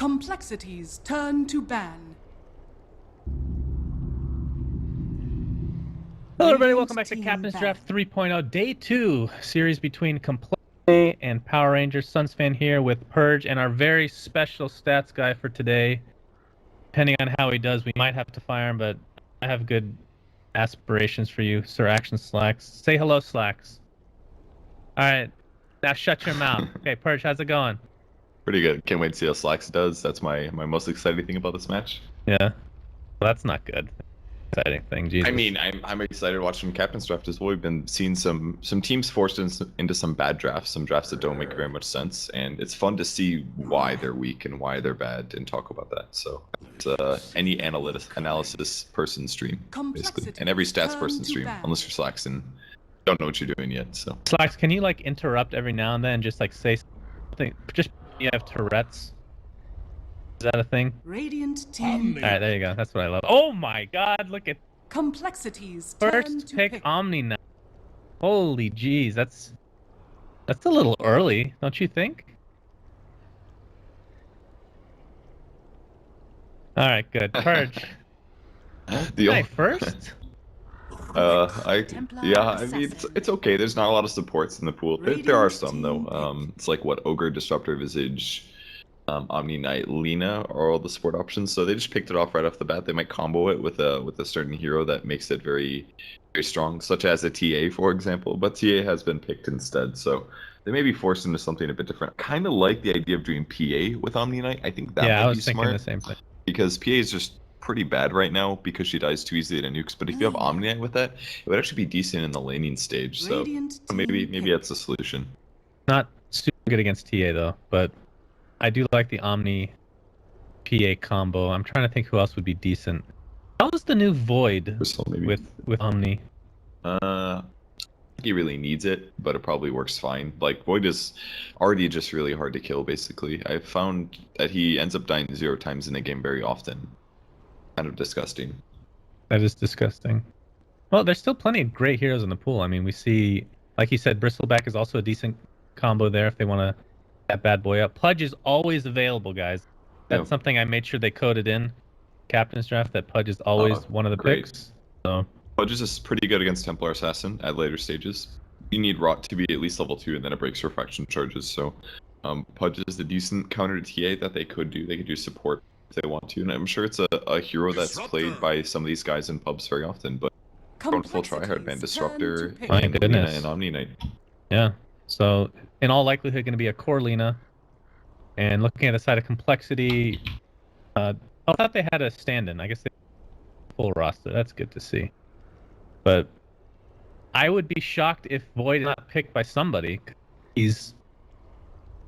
Complexities turn to ban. Hello everybody, welcome Radiant back to team Captain's ban. Draft 3.0, Day 2, series between Complexity and Power Rangers. Sunsfan here with Purge and our very special stats guy for today. Depending on how he does, we might have to fire him, but I have good aspirations for you, Sir Action Slacks. Say hello, Slacks. Alright, now shut your mouth. Okay, Purge, how's it going? Pretty good. Can't wait to see how Slacks does. That's my most exciting thing about this match. Yeah, well, that's not good. Exciting thing, Jesus. I mean, I'm excited watching Captain's Draft as well. We've been seeing some teams forced into some bad drafts, some drafts that don't make very much sense, and it's fun to see why they're weak and why they're bad and talk about that. So it's any analysis person stream, basically, and every stats person stream, unless you're Slacks and don't know what you're doing yet. So Slacks, can you like interrupt every now and then, just like say something? Just you have Tourette's. Is that a thing? Radiant team. All right, there you go. That's what I love. Oh my God! Look at Complexities turn first to pick Omni now. Holy jeez, that's a little early, don't you think? All right, good. Purge. Hey, first. I mean it's okay. There's not a lot of supports in the pool. There are some though. It's like what Ogre, Disruptor, Visage, Omni Knight, Lena are all the support options. So they just picked it off right off the bat. They might combo it with a certain hero that makes it very very strong, such as a TA, for example. But TA has been picked instead, so they may be forced into something a bit different. Kind of like the idea of doing PA with Omni Knight. I think that Yeah, might I was be thinking smart the same thing. because PA is just pretty bad right now because she dies too easily to nukes. But if you have Omni Knight with that, it would actually be decent in the laning stage. So maybe that's the solution. Not super good against TA though, but I do like the Omni PA combo. I'm trying to think who else would be decent. How was the new Void Crystal, maybe. with Omni? I think he really needs it, but it probably works fine. Like Void is already just really hard to kill. Basically, I found that he ends up dying 0 times in a game very often. Kind of disgusting. That is disgusting. Well, there's still plenty of great heroes in the pool. I mean, we see, like you said, Bristleback is also a decent combo there if they want to that bad boy up. Pudge is always available, guys. That's something I made sure they coded in Captain's Draft, that Pudge is always one of the picks. So Pudge is pretty good against Templar Assassin at later stages. You need Rot to be at least level 2, and then it breaks refraction charges. So Pudge is a decent counter to TA that they could do. They could do support if they want to, and I'm sure it's a hero that's played by some of these guys in pubs very often. But going full tryhard, man, Disruptor, and Lena and Omni Knight. Yeah. So in all likelihood, going to be a core Lena. And looking at the side of Complexity, I thought they had a stand-in. I guess they had a full roster. That's good to see. But I would be shocked if Void is not picked by somebody. He's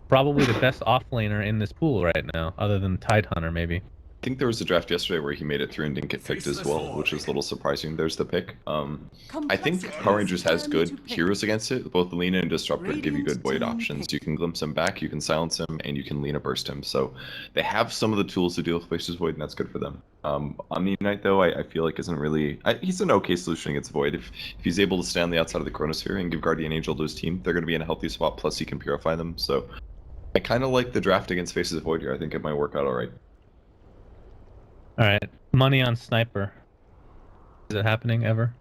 probably the best offlaner in this pool right now, other than Tidehunter, maybe. I think there was a draft yesterday where he made it through and didn't get picked as well, which is a little surprising. There's the pick. I think Power Rangers has good heroes against it. Both Lena and Disruptor give you good Void options. You can glimpse him back, you can silence him, and you can Lena burst him. So they have some of the tools to deal with Faces Void, and that's good for them. Omni Knight, though, I feel like isn't really... he's an okay solution against Void. If he's able to stay on the outside of the Chronosphere and give Guardian Angel to his team, they're going to be in a healthy spot, plus he can purify them. So I kind of like the draft against Faces Void here. I think it might work out all right. All right, money on Sniper. Is it happening ever?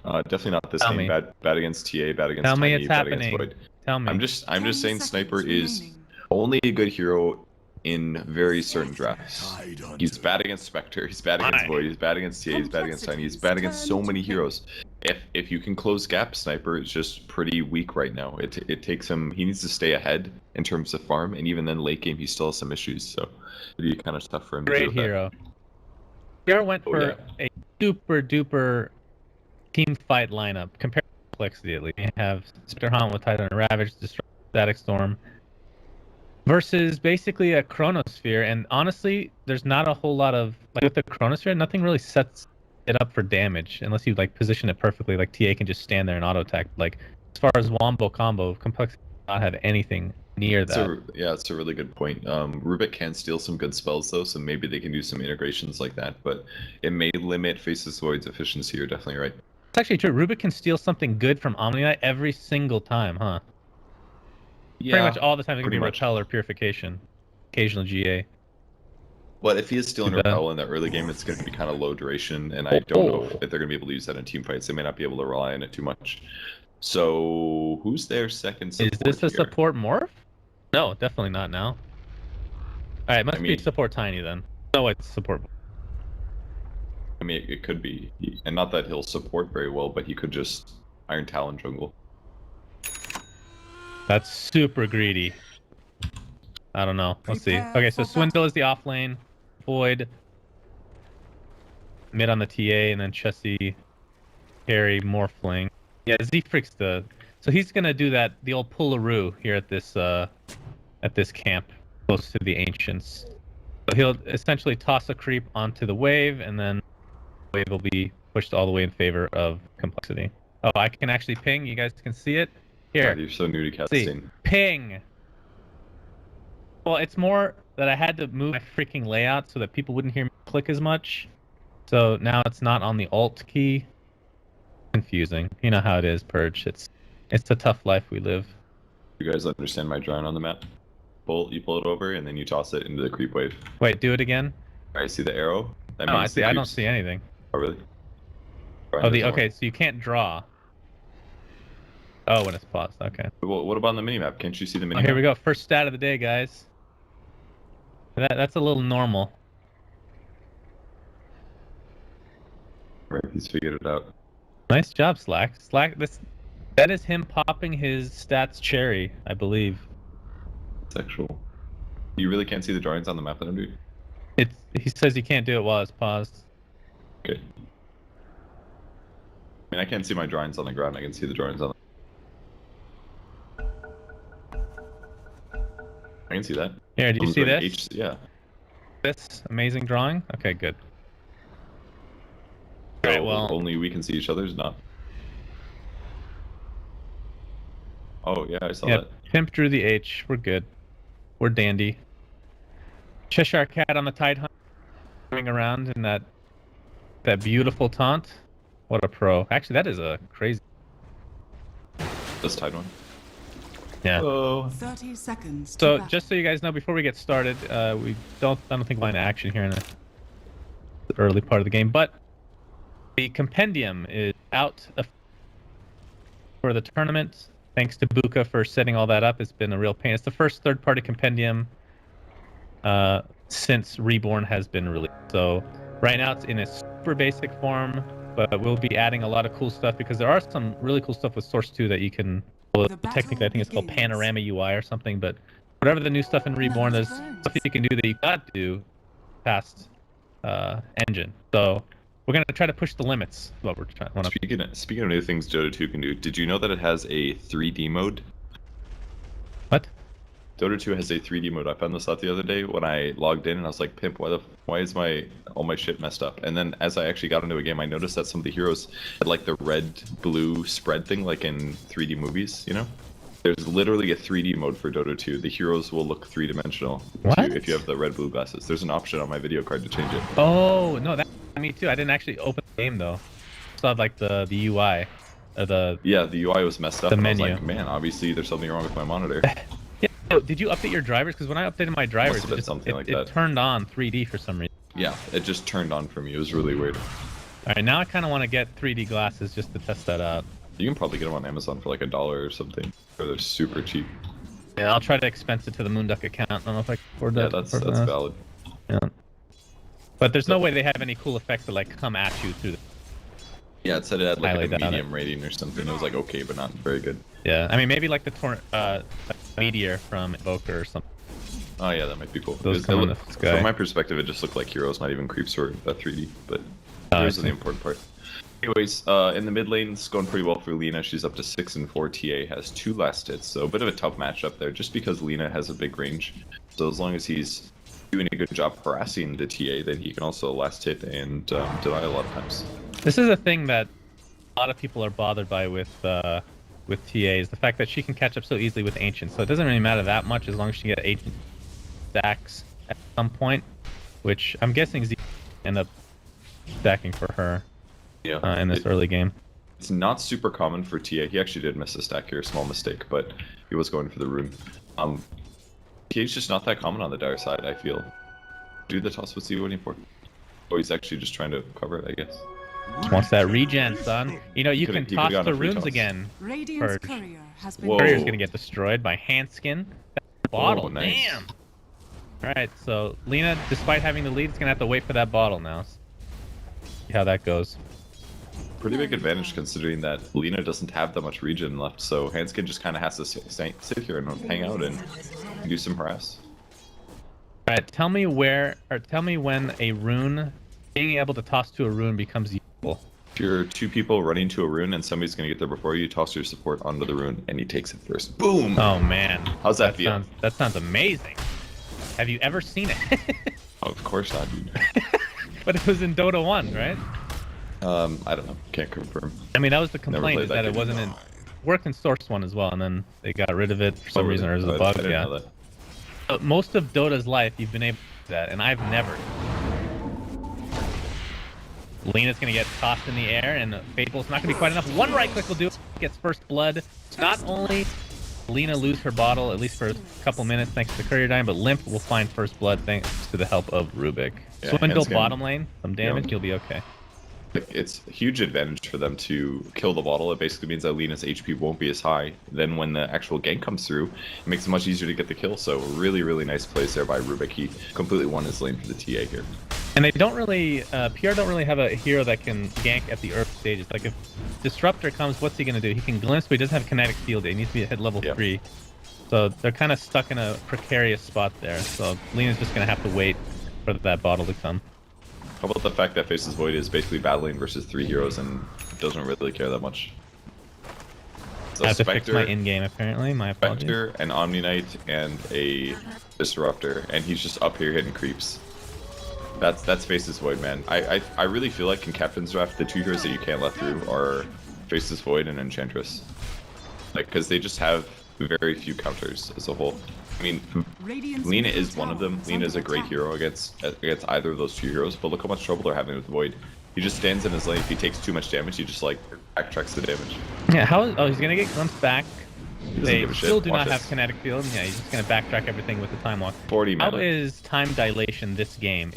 Definitely not this game. Bad against TA, bad against Tell me Tiny, it's bad happening. against Void. Tell me. I'm just saying Sniper is only a good hero in very certain drafts. He's bad against Spectre, he's bad against Void, he's bad against TA, he's bad against Tiny, he's bad against so many heroes. If you can close gap, Sniper is just pretty weak right now. It takes him, he needs to stay ahead in terms of farm, and even then late game he still has some issues, so it'd be kind of tough for him to do Great hero. Pierre went for a super duper team fight lineup compared to Complexity at least. You have Spectre Hunt with Titan Ravage, Destruct, Static Storm versus basically a Chronosphere, and honestly, there's not a whole lot of like with the Chronosphere, nothing really sets it up for damage unless you like position it perfectly. Like TA can just stand there and auto attack. Like as far as Wombo combo, Complexity does not have anything near that. It's a really good point. Rubik can steal some good spells though, so maybe they can do some integrations like that, but it may limit Faces Void's efficiency. You're definitely right. It's actually true. Rubik can steal something good from Omni Knight every single time, huh? Yeah, pretty much all the time. It can be Repel or Purification. occasional GA. But if he is stealing Too bad. repel in the early game, it's going to be kind of low duration, and I don't know if they're going to be able to use that in team fights. They may not be able to rely on it too much. So, who's their second support Is this a here? support morph? No, definitely not now. Alright, must be support Tiny then. No, it's support. I mean, it could be. And not that he'll support very well, but he could just Iron Talon jungle. That's super greedy. I don't know. Let's see. Prepare Okay, so for Swindle is the offlane. Void. Mid on the TA, and then Chessie, carry, Morphling. Yeah, Z-Freak's the... So he's gonna do that, the old Pullaroo here at this camp, close to the Ancients. So he'll essentially toss a creep onto the wave, and then the wave will be pushed all the way in favor of Complexity. Oh, I can actually ping. You guys can see it? Here. God, you're so new to See. casting. Ping! Well, it's more that I had to move my freaking layout so that people wouldn't hear me click as much. So now it's not on the Alt key. Confusing. You know how it is, Purge. It's a tough life we live. You guys understand my drawing on the map? You pull it over, and then you toss it into the creep wave. Wait, do it again? Alright, see the arrow? That No, means I don't see anything. Oh, really? Oh, okay, so you can't draw. Oh, when it's paused. Okay. Well, what about on the minimap? Can't you see the minimap? Oh, here we go. First stat of the day, guys. That's a little normal. Right, he's figured it out. Nice job, Slack. That is him popping his stats cherry, I believe. Sexual. You really can't see the drawings on the map, then, dude? He says you can't do it while it's paused. Okay. I mean, I can't see my drawings on the ground. I can see the drawings on the... I can see that. Here, did you see this? Yeah. This amazing drawing? Okay, good. Alright, well... Only we can see each other's, not... Oh, yeah, I saw that. Pimp drew the H. We're good. We're dandy. Cheshire Cat on the Tide Hunt, going around in that beautiful taunt. What a pro. Actually, that is a crazy... This Tide one? Yeah. Oh. 30 seconds. So, just so you guys know, before we get started, I don't think we'll line action here in the early part of the game, but the compendium is out for the tournament. Thanks to Buka for setting all that up. It's been a real pain. It's the first third-party compendium since Reborn has been released. So right now it's in a super basic form, but we'll be adding a lot of cool stuff because there are some really cool stuff with Source 2 that you can... Well, technically, I think it's called Panorama UI or something, but whatever the new stuff in Reborn, there's stuff you can do that you got do past engine. So we're gonna try to push the limits. What we're trying. Speaking of new things Dota 2 can do, did you know that it has a 3D mode? What? Dota 2 has a 3D mode. I found this out the other day when I logged in, and I was like, "Pimp, why is all my shit messed up?" And then as I actually got into a game, I noticed that some of the heroes had like the red-blue spread thing, like in 3D movies. You know, there's literally a 3D mode for Dota 2. The heroes will look three-dimensional if you have the red-blue glasses. There's an option on my video card to change it. Oh no, that me too. I didn't actually open the game though. I saw like the UI, yeah, the UI was messed up. The and menu. I was like, man, obviously there's something wrong with my monitor. Yeah. So, did you update your drivers? Because when I updated my drivers, it turned on 3D for some reason. Yeah, it just turned on for me. It was really weird. All right, now I kind of want to get 3D glasses just to test that out. You can probably get them on Amazon for like $1 or something. Or they're super cheap. Yeah, I'll try to expense it to the Moonduck account. I don't know if I can afford that. Yeah, that's valid. Yeah. But there's no way they have any cool effects that like come at you through the... Yeah, it said it had like a medium rating or something. It was like okay, but not very good. Yeah, I mean maybe like the Meteor from Evoker or something. Oh yeah, that might be cool. Those come in the sky. From my perspective, it just looked like heroes, not even creeps or 3D. But here's the important part. Anyways, in the mid lane, it's going pretty well for Lina. She's up to 6 and 4. TA has 2 last hits, so a bit of a tough matchup there, just because Lina has a big range. So as long as he's doing a good job harassing the TA, then he can also last hit and deny a lot of times. This is a thing that a lot of people are bothered by with TA, is the fact that she can catch up so easily with Ancients. So it doesn't really matter that much as long as she gets Ancient stacks at some point, which I'm guessing Z end up stacking for her in this early game. It's not super common for TA. He actually did miss a stack here, small mistake, but he was going for the rune. He's just not that common on the dire side, I feel. Do the toss, what's he waiting for? Oh, he's actually just trying to cover it, I guess. Just wants that regen, son. You know, you can he toss could've the gone a free runes toss. again. Radiant's Purge. courier has been Whoa. Courier's gonna get destroyed by Handskin. Bottle, nice. damn! Alright, so Lina, despite having the lead, is gonna have to wait for that bottle now. See how that goes. Pretty big advantage considering that Lina doesn't have that much regen left, so Handskin just kind of has to sit here and hang out and do some harass. Alright, tell me when a rune, being able to toss to a rune becomes useful. If you're two people running to a rune and somebody's gonna get there before you, toss your support onto the rune and he takes it first. Boom! Oh man. How's that feel? That sounds amazing. Have you ever seen it? Oh, of course not, dude. But it was in Dota 1, right? I don't know. Can't confirm. I mean, that was the complaint, played is that that it game. wasn't in... Worked in Source 1 as well, and then they got rid of it for some reason, or it was a I bug, didn't yeah. know that. But most of Dota's life, you've been able to do that, and I've never. Lina's gonna get tossed in the air, and Fable's not gonna be quite enough. One right click will do it. Gets first blood. Not only Lina lose her bottle, at least for a couple minutes, thanks to Courier dying, but Limp will find first blood thanks to the help of Rubik. Yeah, Swindle Handskin. bottom lane, some damage, you'll be okay. It's a huge advantage for them to kill the bottle. It basically means that Lina's HP won't be as high. Then when the actual gank comes through, it makes it much easier to get the kill. So really, really nice plays there by Rubik. He completely won his lane for the TA here. And they don't really, PR don't really have a hero that can gank at the early stages. Like if Disruptor comes, what's he gonna do? He can glimpse, but he doesn't have kinetic field. He needs to be at level 3. So they're kind of stuck in a precarious spot there. So Lina's just gonna have to wait for that bottle to come. How about the fact that Faceless Void is basically battling versus 3 heroes and doesn't really care that much? So I have to fix my in-game apparently, my apologies. Spectre, an Omni Knight, and a Disruptor, and he's just up here hitting creeps. That's Faceless Void, man. I really feel like in Captain's Draft, the 2 heroes that you can't let through are Faceless Void and Enchantress. Like, because they just have very few counters as a whole. I mean, Lina is one of them. Lina is a great hero against either of those 2 heroes, but look how much trouble they're having with Void. He just stands in his lane. If he takes too much damage, he just like backtracks the damage. Yeah, oh, he's gonna get glimpsed back. They give a still shit. do Watch not have this. kinetic field. Yeah, he's just gonna backtrack everything with the time walk. 40 How mana. is time dilation this game?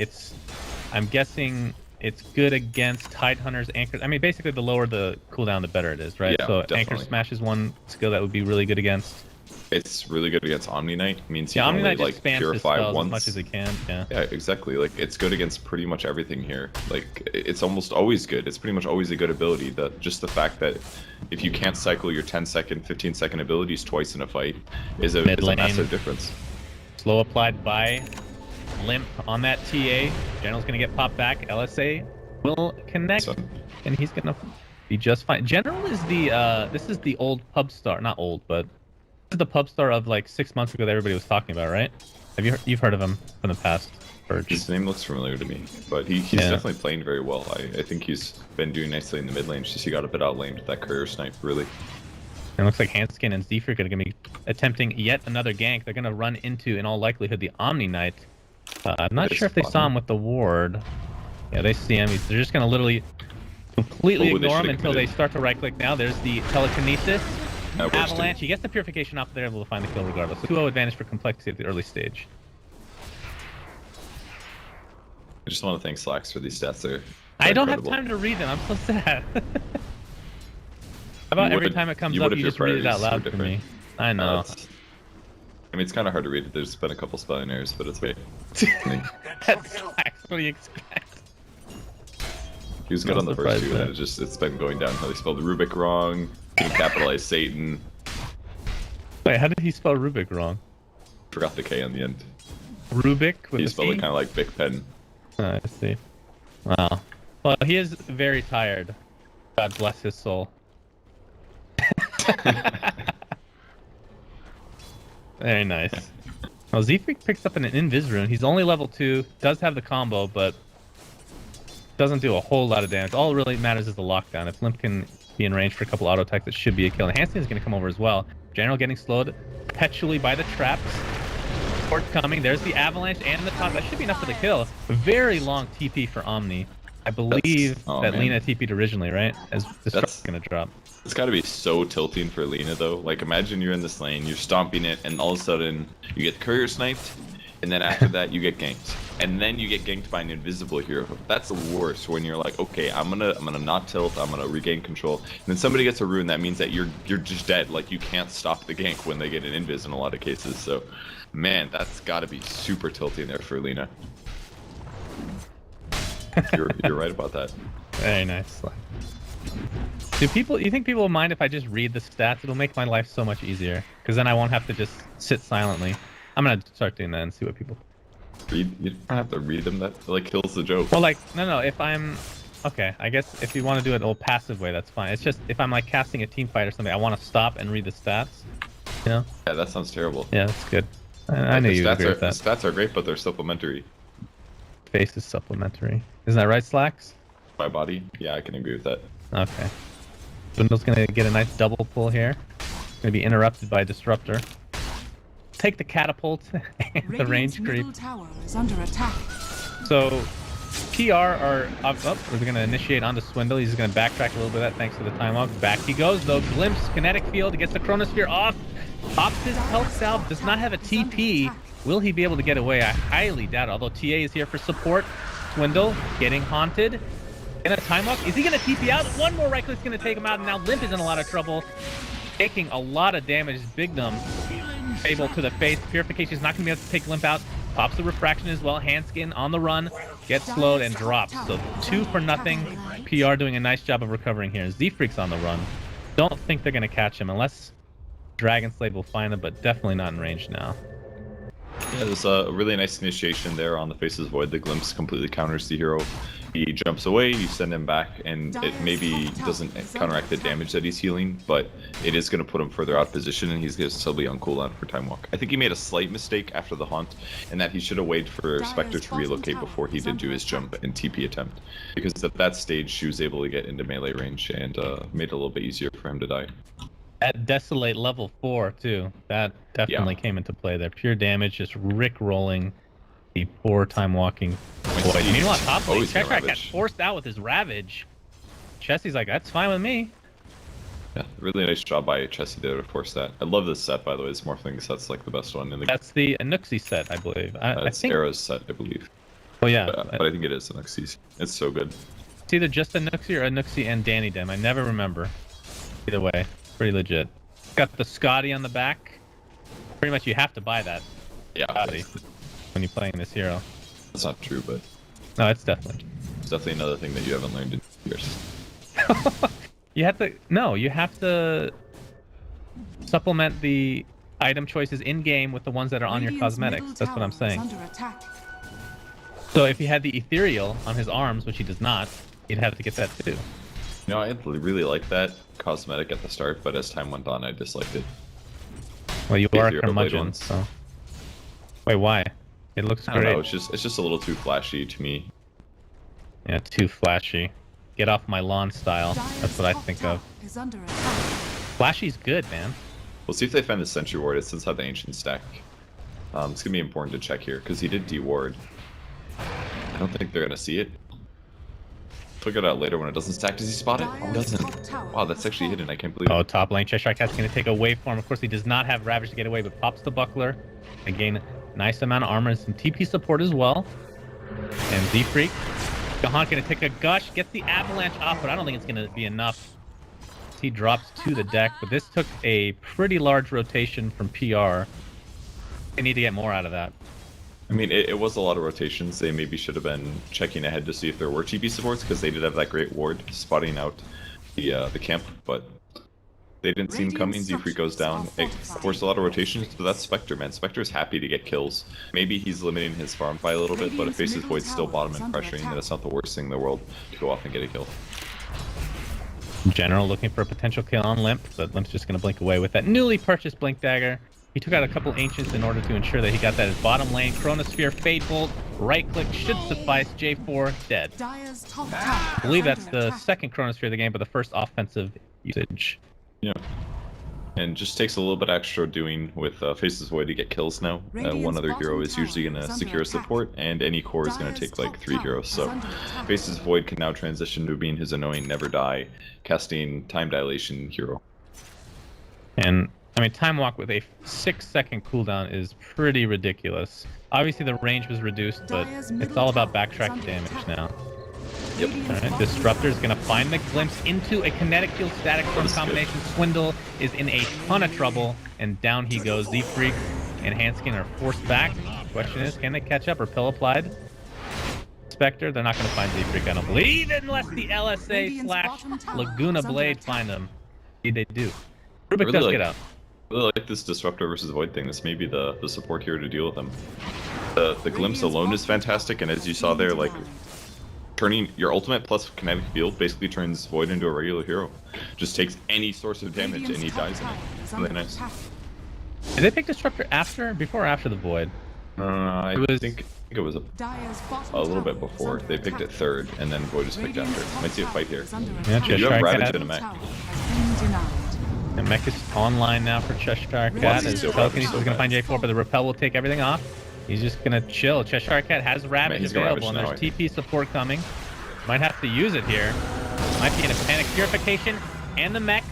I'm guessing it's good against Tidehunters, Anchors. I mean, basically, the lower the cooldown, the better it is, right? Yeah, so definitely. Anchor Smash is one skill that would be really good against. It's really good against Omni Knight. It means he Yeah, can Omni only Knight like just spams his purify spells once. as much as he can. Yeah. Yeah, exactly. Like, it's good against pretty much everything here. Like, it's almost always good. It's pretty much always a good ability. Just the fact that if you can't cycle your 10-second, 15-second abilities twice in a fight is a massive difference. Slow applied by Limp on that TA. General's gonna get popped back. LSA will connect, and he's gonna be just fine. General is this is the old pub star, not old, but this is the pub star of like 6 months ago that everybody was talking about, right? You've heard of him from the past? Purge. His name looks familiar to me, but he's definitely playing very well. I think he's been doing nicely in the mid lane. Just he got a bit outlamed with that courier snipe, really. And it looks like Handskin and Zephyr are gonna be attempting yet another gank. They're gonna run into, in all likelihood, the Omni Knight. I'm not sure if they saw him with the ward. Yeah, they see him. They're just gonna literally completely ignore him until they start to right click. Now there's the telekinesis. Avalanche. He gets the purification off, they're able to find the kill regardless. So 2-0 advantage for complexity at the early stage. I just want to thank Slacks for these stats. They're I don't incredible. have time to read them. I'm so sad. How about every time it comes up, you just read it out loud for me? I know. I mean, it's kind of hard to read it. There's been a couple spelling errors, but it's okay. That's Slacks. What do you expect? He was good on the first 2, and it's been going downhill. He spelled Rubik wrong. Didn't capitalize Satan. Wait, how did he spell Rubik wrong? Forgot the K on the end. Rubik with He a spelled C? it kind of like Big Pen. I see. Wow. Well, he is very tired. God bless his soul. Very nice. Well, Zephyr picks up an Invis rune. He's only level 2, does have the combo, but doesn't do a whole lot of damage. All really matters is the lockdown. If Limp can be in range for a couple auto attacks, it should be a kill. And Hansen is going to come over as well. General getting slowed perpetually by the traps. Port coming. There's the avalanche and the top. That should be enough for the kill. Very long TP for Omni. I believe that Lina TP'd originally, right? As Destruct's going to drop. It's got to be so tilting for Lina though. Like imagine you're in this lane, you're stomping it, and all of a sudden you get courier sniped, and then after that you get ganked, and then you get ganked by an invisible hero. That's the worst when you're like, okay, I'm gonna not tilt, I'm gonna regain control, and then somebody gets a rune. That means that you're just dead. Like you can't stop the gank when they get an invis in a lot of cases. So, man, that's got to be super tilting there for Lina. You're right about that. Very nice. You think people will mind if I just read the stats? It'll make my life so much easier, because then I won't have to just sit silently. I'm gonna start doing that and see what people read. You don't have to read them. That like kills the joke. Well, like no. If I'm okay, I guess if you want to do it a passive way, that's fine. It's just if I'm like casting a team fight or something, I want to stop and read the stats. You know? Yeah, that sounds terrible. Yeah, that's good. I knew you would agree with that. The stats are great, but they're supplementary. Face is supplementary. Isn't that right, Slacks? My body? Yeah, I can agree with that. Okay. Dwindle's gonna get a nice double pull here. Gonna be interrupted by Disruptor. Take the catapult and the range creep. Tower is under attack. So PR are up. We're gonna initiate onto Swindle. He's gonna backtrack a little bit of that thanks to the time walk. Back he goes though. Glimpse kinetic field. He gets the Chronosphere off. Pops his health salve. Does not have a TP. Will he be able to get away? I highly doubt it. Although TA is here for support. Swindle getting haunted. In a time walk, is he gonna TP out? One more right click's gonna take him out, and now Limp is in a lot of trouble, taking a lot of damage. Bignum able to the face. Purification is not gonna be able to take Limp out. Pops the refraction as well. Handskin on the run, gets slowed and drops. So 2 for nothing. PR doing a nice job of recovering here. Z-Freak's on the run. Don't think they're gonna catch him unless Dragon Slade will find him, but definitely not in range now. Yeah, there's a really nice initiation there on the Face's Void. The Glimpse completely counters the hero. He jumps away, you send him back, and it maybe doesn't counteract the damage that he's healing, but it is going to put him further out of position, and he's going to still be on cooldown for Time Walk. I think he made a slight mistake after the Haunt, in that he should have waited for Spectre to relocate before he did do his jump and TP attempt. Because at that stage, she was able to get into melee range, and made it a little bit easier for him to die. At Desolate level 4 too. That definitely came into play there. Pure damage, just rick-rolling the poor Time Walking Void. Meanwhile, top lane, Cheshire got forced out with his Ravage. Chessie's like, that's fine with me. Yeah, really nice job by Chessie there to force that. I love this set, by the way. It's Morphling set's like the best one in the game. That's the Anuxi set, I believe. I think Era's set, I believe. Oh yeah. But I think it is Anuxi's. It's so good. It's either just Anuxi or Anuxi and Danny Dem. I never remember. Either way, pretty legit. Got the Scotty on the back. Pretty much you have to buy that. Yeah. Scotty when you're playing this hero. That's not true, but no, it's definitely. It's definitely another thing that you haven't learned in years. You have to supplement the item choices in game with the ones that are on your cosmetics. That's what I'm saying. So if he had the ethereal on his arms, which he does not, he'd have to get that too. You know, I really liked that cosmetic at the start, but as time went on, I disliked it. Well, you are a curmudgeon, so. Wait, why? It looks great. I don't know, it's just a little too flashy to me. Yeah, too flashy. Get off my lawn style. That's what I think of. Flashy's good, man. We'll see if they find the Sentry Ward. It does have the Ancient stack. It's gonna be important to check here because he did D-Ward. I don't think they're gonna see it. Figure it out later when it doesn't stack. Does he spot it? Oh, it doesn't. Wow, that's actually hidden. I can't believe it. Oh, top lane. Cheshire Cat's going to take a waveform. Of course, he does not have Ravage to get away, but pops the Buckler. Again, nice amount of armor and some TP support as well. And Z-Freak. Gahan going to take a gush, gets the Avalanche off, but I don't think it's going to be enough. He drops to the deck, but this took a pretty large rotation from PR. They need to get more out of that. I mean, it was a lot of rotations. They maybe should have been checking ahead to see if there were TP supports, because they did have that great ward spotting out the camp, but they didn't see him coming. Z-Freak goes down. It forced a lot of rotations, but that's Spectre, man. Spectre's happy to get kills. Maybe he's limiting his farm by a little bit, but if Face's Void's still bottom and pressuring, that's not the worst thing in the world to go off and get a kill. General looking for a potential kill on Limp, but Limp's just going to blink away with that newly purchased Blink Dagger. He took out a couple Ancients in order to ensure that he got that as bottom lane. Chronosphere, Fade Bolt, right click should suffice. J4 dead. I believe that's the second Chronosphere of the game, but the first offensive usage. Yeah. And just takes a little bit extra doing with Faceless Void to get kills now. One other hero is usually going to secure support, and any core is going to take like 3 heroes. So Faceless Void can now transition to being his annoying Never Die, casting Time Dilation hero. And I mean, Time Walk with a 6-second cooldown is pretty ridiculous. Obviously the range was reduced, but it's all about backtrack damage now. Yep. Alright, Disruptor's gonna find the glimpse into a kinetic heal static storm combination. Swindle is in a ton of trouble, and down he goes. Z-Freak and Hanskin are forced back. Question is, can they catch up? Repel applied. Spectre, they're not gonna find Z-Freak, I don't believe, unless the LSA / Laguna Blade find them. Indeed they do. Rubik does get out. I really like this Disruptor versus Void thing. This may be the support here to deal with them. The glimpse alone is fantastic, and as you saw there, like, turning your ultimate plus kinetic field basically turns Void into a regular hero. Just takes any source of damage and he dies in it. It's really nice. Did they pick Disruptor before or after the Void? I think it was a little bit before. They picked it third, and then Void was picked after. Might see a fight here. Yeah, You have Ravage and a mech. And mech is online now for Cheshire Cat. As Telekinesis is gonna find J4, but the repel will take everything off. He's just gonna chill. Cheshire Cat has Ravage available, and there's TP support coming. Might have to use it here. Might be in a panic purification, and the mech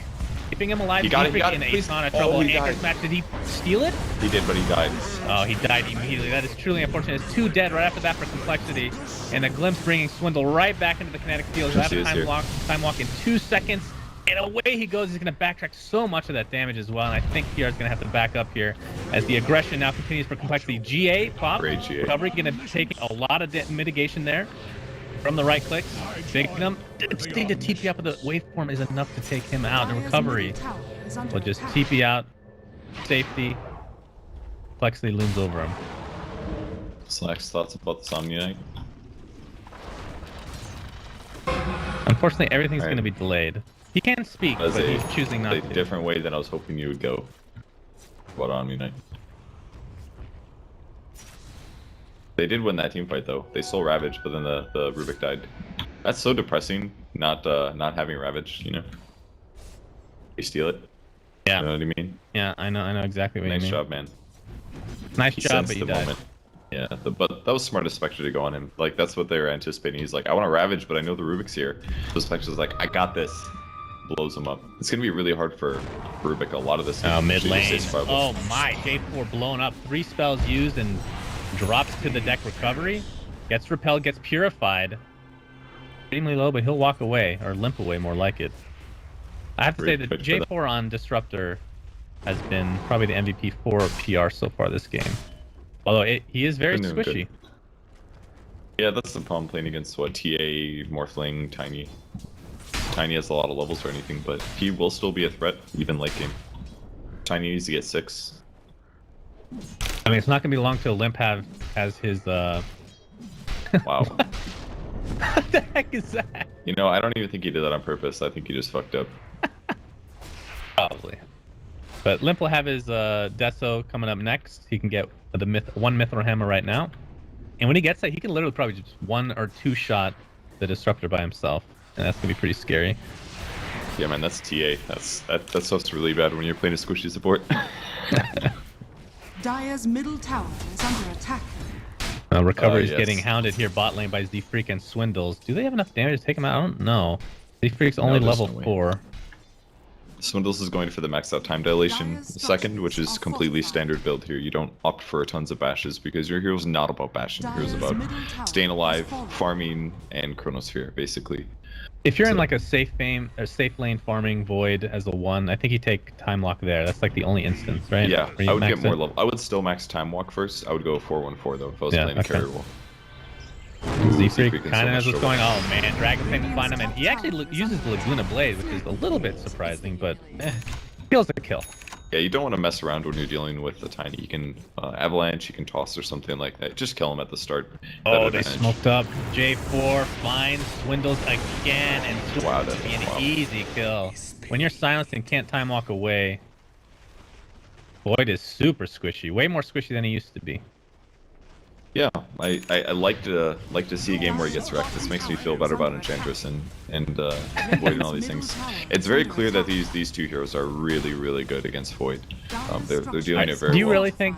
keeping him alive. He got it. In a ton of trouble. Anchor's match. Did he steal it? He did, but he died. Oh, he died immediately. That is truly unfortunate. It's 2 dead right after that for complexity, and a glimpse bringing Swindle right back into the kinetic field. He'll have time walk in 2 seconds. And away he goes. He's going to backtrack so much of that damage as well. And I think PR is going to have to back up here as the aggression now continues for complexity. GA pop. Great GA. Recovery going to take a lot of mitigation there from the right clicks. Big them. Staying to TP up with the waveform is enough to take him out. And recovery will just TP out. Safety. Complexity looms over him. Slack's thoughts about the Somniite? Unfortunately, everything's going to be delayed. He can speak, but he's choosing not to. A different way than I was hoping you would go. What Omni-Knight? They did win that team fight though. They stole Ravage, but then the Rubik died. That's so depressing. Not having Ravage, you know. They steal it. Yeah. You know what I mean? Yeah, I know exactly what you mean. Nice job, man. Nice job, but you died. Moment. Yeah, but that was smart of Spectre to go on him. Like, that's what they were anticipating. He's like, I want to Ravage, but I know the Rubik's here. So Spectre's like, I got this. Blows him up. It's gonna be really hard for Rubik. A lot of this. Oh, mid lane. Oh my, J4 blown up. 3 spells used and drops to the deck recovery. Gets repelled, gets purified. Extremely low, but he'll walk away or limp away, more like it. I have to say that J4 on Disruptor has been probably the MVP for PR so far this game. Although he is very squishy. Yeah, that's the problem playing against TA, Morphling, Tiny. Tiny has a lot of levels or anything, but he will still be a threat, even late game. Tiny needs to get 6. I mean, it's not going to be long till Limp has his, Wow. What the heck is that? You know, I don't even think he did that on purpose. I think he just fucked up. Probably. But Limp will have his Deso coming up next. He can get one Mithril Hammer right now. And when he gets that, he can literally probably just 1 or 2 shot the Disruptor by himself. And that's gonna be pretty scary. Yeah, man, that's TA. That stuff's really bad when you're playing a squishy support. Dire's middle tower is under attack. Recovery is getting hounded here bot lane by Z-Freak and Swindles. Do they have enough damage to take him out? I don't know. Z-Freak's only level 4. Swindles is going for the maxed out time dilation second, which is completely standard build here. You don't opt for tons of bashes because your hero's not about bashing. Your hero's about staying alive, farming, and Chronosphere, basically. If you're in like a safe lane farming Void as a 1, I think you take Time Lock there. That's like the only instance, right? Yeah, I would get more level. I would still max Time Walk first. I would go 4-1-4 though if I was playing a carrier role. Z-Freak kind of knows what's going on. Oh man, Dragon Flame to find him, and he actually uses the Laguna Blade, which is a little bit surprising, but kills the kill. Yeah, you don't want to mess around when you're dealing with the Tiny. You can Avalanche, you can Toss or something like that. Just kill him at the start. Oh, they smoked up. J4 finds Swindles again, and Swindles be an easy kill. When you're silenced and can't Time Walk away, Void is super squishy. Way more squishy than he used to be. Yeah, I like to see a game where he gets wrecked. This makes me feel better about Enchantress and Void and all these things. It's very clear that these two heroes are really good against Void. They're doing it very well. Do you really think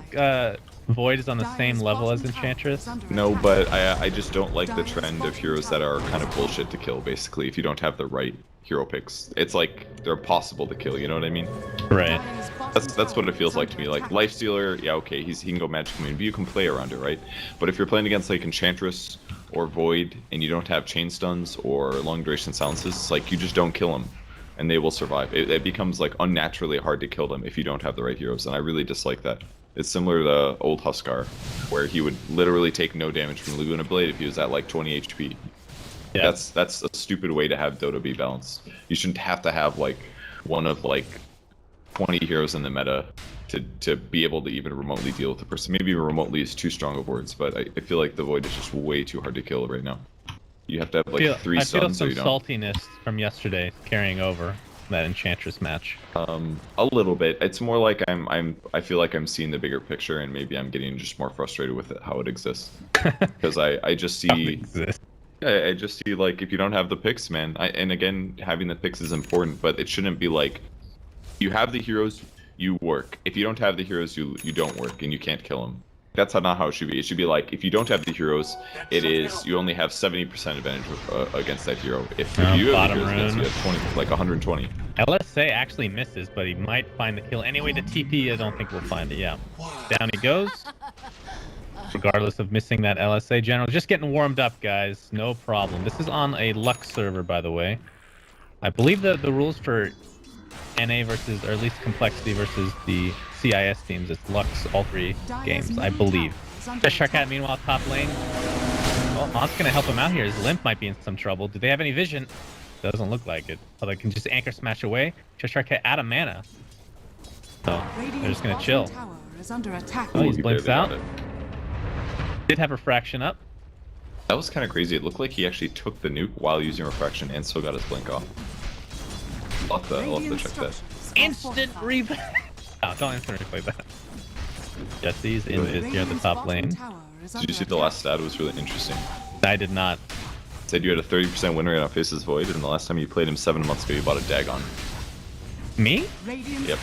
Void is on the same level as Enchantress? No, but I just don't like the trend of heroes that are kind of bullshit to kill. Basically, if you don't have the right hero picks, it's like they're possible to kill. You know what I mean? Right. That's what it feels like to me. Like Lifestealer, yeah, okay, he can go Magic Commune, but you can play around it, right? But if you're playing against like Enchantress or Void and you don't have chain stuns or long duration silences, it's like you just don't kill them, and they will survive. It becomes like unnaturally hard to kill them if you don't have the right heroes, and I really dislike that. It's similar to old Huskar, where he would literally take no damage from Laguna Blade if he was at like 20 HP. Yeah. That's a stupid way to have Dota be balanced. You shouldn't have to have like one of like 20 heroes in the meta to be able to even remotely deal with the person. Maybe remotely is too strong of words, but I feel like the Void is just way too hard to kill right now. You have to have like three stuns or you don't. I feel some saltiness from yesterday carrying over that Enchantress match. A little bit. It's more like I feel like I'm seeing the bigger picture, and maybe I'm getting just more frustrated with it, how it exists. Because I just see. Yeah, I just see like if you don't have the picks, man. And again, having the picks is important, but it shouldn't be like you have the heroes, you work. If you don't have the heroes, you don't work, and you can't kill them. That's not how it should be. It should be like if you don't have the heroes, it is you only have 70% advantage against that hero. If you have the heroes, you have 20, like 120. LSA actually misses, but he might find the kill anyway. The TP, I don't think we'll find it. Yeah, down he goes. Regardless of missing that LSA general, just getting warmed up, guys. No problem. This is on a Lux server, by the way. I believe the rules for NA versus, or at least complexity versus the CIS teams, it's Lux all three games, I believe. Sharkat, meanwhile, top lane. Well, Mont's gonna help him out here. His limp might be in some trouble. Do they have any vision? Doesn't look like it. Oh, they can just anchor smash away. Sharkat out of mana. So they're just gonna chill. Oh, he blinks out. Did have refraction up. That was kind of crazy. It looked like he actually took the nuke while using refraction and still got his blink off. I'll have to check that. Instant replay. Oh, don't instant replay that. Jesse's in this here at the top lane. Did you see the last stat? It was really interesting. I did not. It said you had a 30% win rate on Faces Void, and the last time you played him 7 months ago, you bought a Dagon. Me? Yep.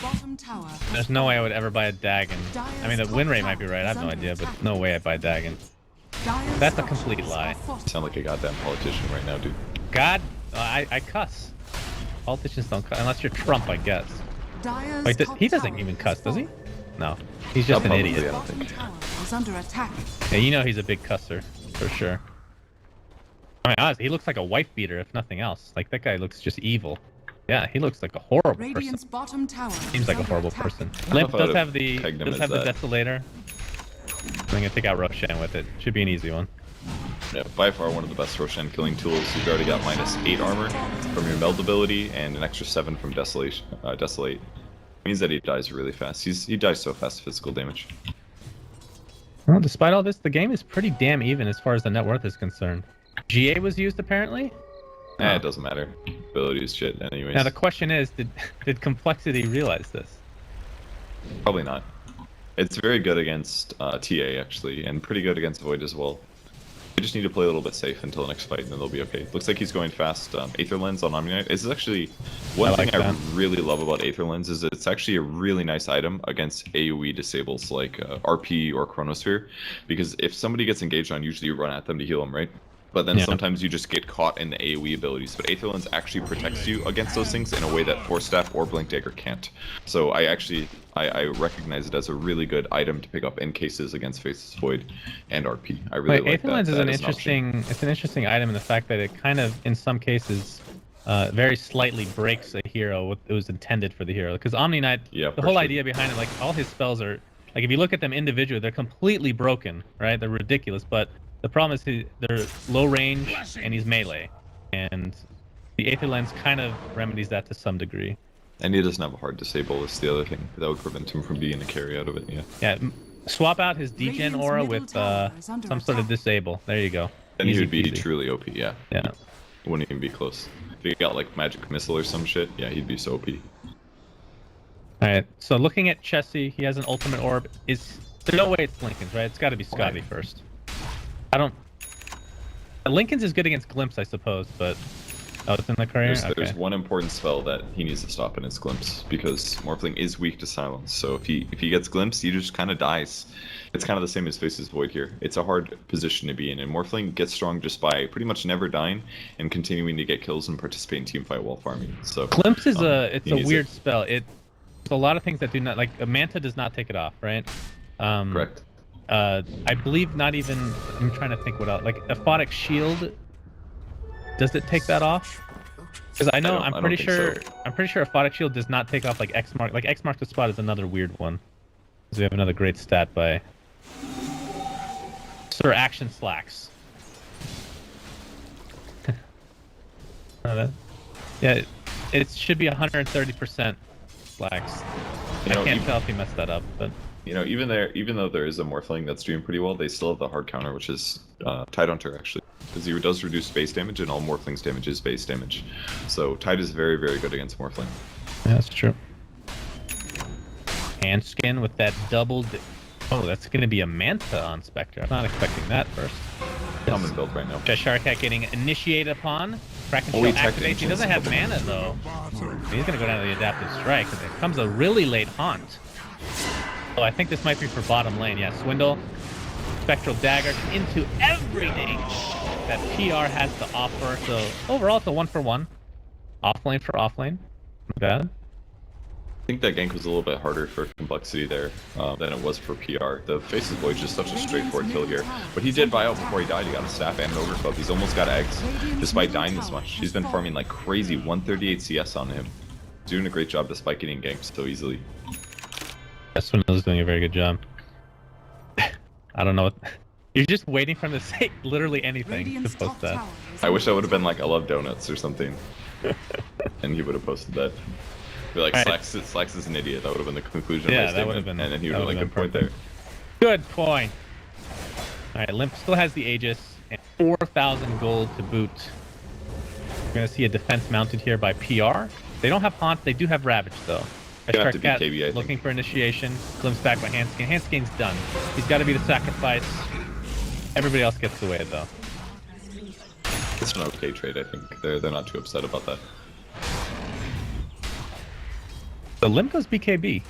There's no way I would ever buy a Dagon. I mean, the win rate might be right. I have no idea, but no way I'd buy a Dagon. That's a complete lie. You sound like a goddamn politician right now, dude. God, I cuss. Politicians don't cuss, unless you're Trump, I guess. Wait, he doesn't even cuss, does he? No, he's just an idiot. I don't think. Yeah, you know he's a big cusser, for sure. I mean, honestly, he looks like a wife beater, if nothing else. Like, that guy looks just evil. Yeah, he looks like a horrible person. Seems like a horrible person. Limp does have the Desolator. I'm gonna take out Roshan with it. Should be an easy one. Yeah, by far one of the best Roshan killing tools. You've already got -8 armor from your meld ability and an extra 7 from Desolate. Means that he dies really fast. He dies so fast physical damage. Well, despite all this, the game is pretty damn even as far as the net worth is concerned. GA was used apparently. It doesn't matter. Ability is shit anyways. Now the question is, did Complexity realize this? Probably not. It's very good against TA actually, and pretty good against Void as well. They just need to play a little bit safe until the next fight, and then they'll be okay. Looks like he's going fast. Aether Lens on Omni Knight. This is actually one thing I really love about Aether Lens is it's actually a really nice item against AoE disables like RP or Chronosphere, because if somebody gets engaged on, usually you run at them to heal them, right? But then sometimes you just get caught in the AoE abilities. But Aether Lens actually protects you against those things in a way that Force Staff or Blink Dagger can't. So I recognize it as a really good item to pick up in cases against Faceless Void and RP. I really like that. Aether Lens is an interesting item in the fact that it kind of, in some cases, very slightly breaks a hero what it was intended for the hero. Because Omni Knight, the whole idea behind it, like all his spells are, like if you look at them individually, they're completely broken, right? They're ridiculous, but the problem is they're low range and he's melee, and the Aether Lens kind of remedies that to some degree. And he doesn't have a hard disable. Is the other thing that would prevent him from being a carry out of it. Yeah. Swap out his degen aura with some sort of disable. There you go. Then he would be truly OP. Yeah. Yeah. Wouldn't even be close. If he got like magic missile or some shit, yeah, he'd be so OP. All right. So looking at Chessie, he has an ultimate orb. There's no way it's Lincoln's, right? It's got to be Scotty first. I don't. Lincoln's is good against Glimpse, I suppose, but oh, it's in the courier. There's one important spell that he needs to stop, and it's Glimpse, because Morphling is weak to silence. So if he gets Glimpse, he just kind of dies. It's kind of the same as Face's Void here. It's a hard position to be in, and Morphling gets strong just by pretty much never dying and continuing to get kills and participate in teamfight while farming. So Glimpse is a weird spell. It's a lot of things that do not, like a Manta does not take it off, right? Correct. I believe not even. I'm trying to think what else. Like Aphotic Shield. Does it take that off? Because I know I'm pretty sure Aphotic Shield does not take off like X mark. Like X mark the spot is another weird one. So we have another great stat by Sir Action Slacks. Yeah, it should be 130% Slacks. I can't tell if he messed that up, but. You know, even though there is a Morphling that's doing pretty well, they still have the hard counter, which is Tide Hunter, actually. Because he does reduce base damage, and all Morphling's damage is base damage. So Tide is very, very good against Morphling. Yeah, that's true. Handskin with that double... Oh, that's going to be a Manta on Spectre. I'm not expecting that first. Common build right now. Cheshire Cat getting initiated upon. Kraken Shell activates. He doesn't have mana, though. He's going to go down to the Adaptive Strike, because it comes a really late Haunt. So I think this might be for bottom lane. Yeah, Swindle, Spectral Dagger into everything that PR has to offer. So overall, it's a 1-for-1. Offlane for offlane. Not bad. I think that gank was a little bit harder for complexity there than it was for PR. The Face's Void is just such a straightforward kill here. But he did buy out before he died. He got a staff and an overgrowth. He's almost got eggs despite dying this much. He's been farming like crazy. 138 CS on him. He's doing a great job despite getting ganked so easily. Swindle's doing a very good job. I don't know what... You're just waiting for him to say literally anything to post that. I wish I would have been like, I love donuts or something. And he would have posted that. Be like, Slacks is an idiot. That would have been the conclusion of my statement. That would have been... And then he would have like, good point there. Good point. Alright, Limp still has the Aegis and 4,000 gold to boot. We're going to see a defense mounted here by PR. They don't have Haunt, they do have Ravage though. Have to be KB, looking for initiation. Glimpse back by Handskin. Handskin's done. He's got to be the sacrifice. Everybody else gets away though. It's an okay trade, I think. They're not too upset about that. The Limp goes BKB.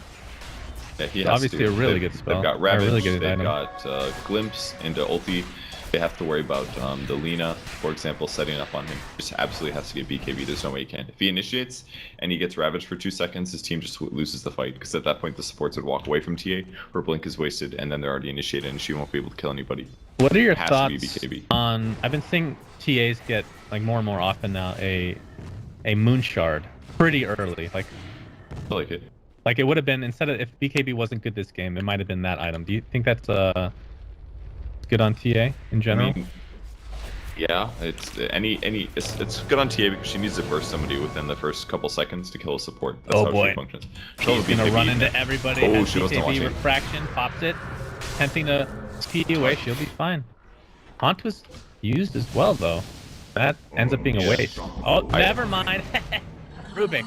Yeah, he has obviously a really good spell. They've got Ravage, really good they've item. got Glimpse into ulti. They have to worry about the Lina, for example, setting up on him. Just absolutely has to get BKB. There's no way he can. If he initiates and he gets Ravaged for 2 seconds, his team just loses the fight. Because at that point, the supports would walk away from TA, her blink is wasted, and then they're already initiated, and she won't be able to kill anybody. What are your thoughts on... I've been seeing TAs get, like, more and more often now, a Moon Shard pretty early. Like, I like it. Like, it would have been, instead of, if BKB wasn't good this game, it might have been that item. Do you think that's good on TA in general? I mean, yeah, it's good on TA because she needs to burst somebody within the first couple seconds to kill a support. That's how she functions. She's gonna run into everybody. Oh, she wasn't watching. Refraction pops it, attempting to speed away. She'll be fine. Haunt was used as well though. That ends up being a waste. Oh, never mind. Rubik.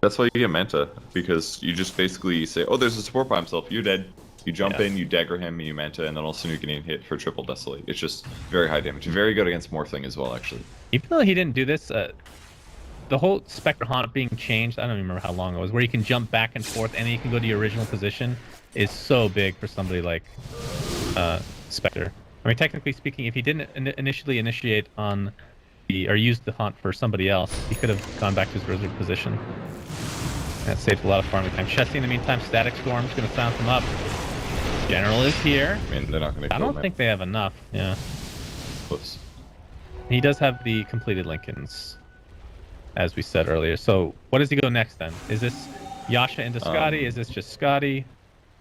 That's why you get Manta, because you just basically say, oh, there's a support by himself, you're dead. You jump in, you dagger him, and you Manta, and then all of a sudden you're getting hit for triple Desolate. It's just very high damage. Very good against Morphling as well, actually. Even though he didn't do this, the whole Spectre Haunt being changed, I don't even remember how long it was, where you can jump back and forth and you can go to your original position, is so big for somebody like Spectre. I mean, technically speaking, if he didn't initially initiate on the, or use the Haunt for somebody else, he could have gone back to his original position. That saved a lot of farming time. Chessie, in the meantime, Static Storm's going to silence him up. General is here. I mean, they're not going to kill him. I don't think they have enough, yeah. Close. He does have the completed Lincolns, as we said earlier. So, what does he go next then? Is this Yasha into Scotty? Is this just Scotty?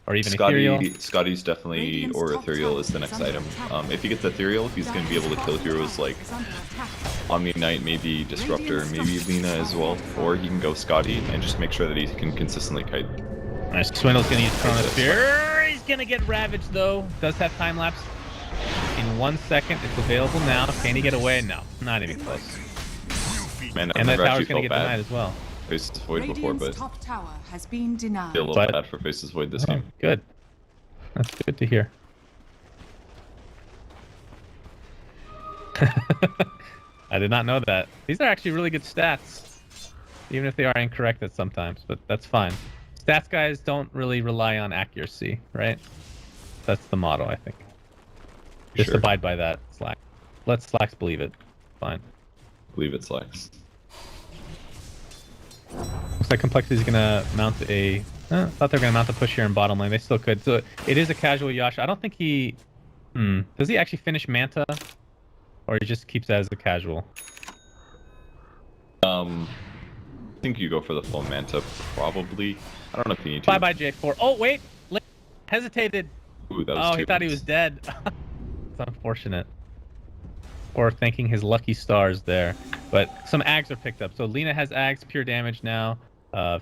Or even Ethereal? Scotty's definitely, or Ethereal is the next item. If he gets Ethereal, he's going to be able to kill heroes like Omni Knight, maybe Disruptor, maybe Lina as well. Or he can go Scotty and just make sure that he can consistently kite. Alright, Swindle's going to use Chronosphere. He's going to get Ravaged though. Does have time lapse. In 1 second, it's available now. Can he get away? No, not even close. Man, and that tower's going to get denied as well. Face's Void before, but top tower has been denied. feel a little bad for Face's Void this game. Good. That's good to hear. I did not know that. These are actually really good stats, even if they are incorrect at sometimes, but that's fine. Stats guys don't really rely on accuracy, right? That's the motto, I think. Just Sure. abide by that, Slack. Let Slacks believe it. Fine. Believe it Slacks. Looks like Complexity is gonna mount a. Thought they were gonna mount the push here in bottom lane. They still could. So it is a casual Yasha. I don't think he. Does he actually finish Manta, or he just keeps it as a casual? I think you go for the full Manta, probably. I don't know if you need to. Bye bye J4. Oh wait, hesitated. Ooh, that was he thought he was dead. It's unfortunate. Or thanking his lucky stars there. But some Ags are picked up. So Lina has Ags, pure damage now.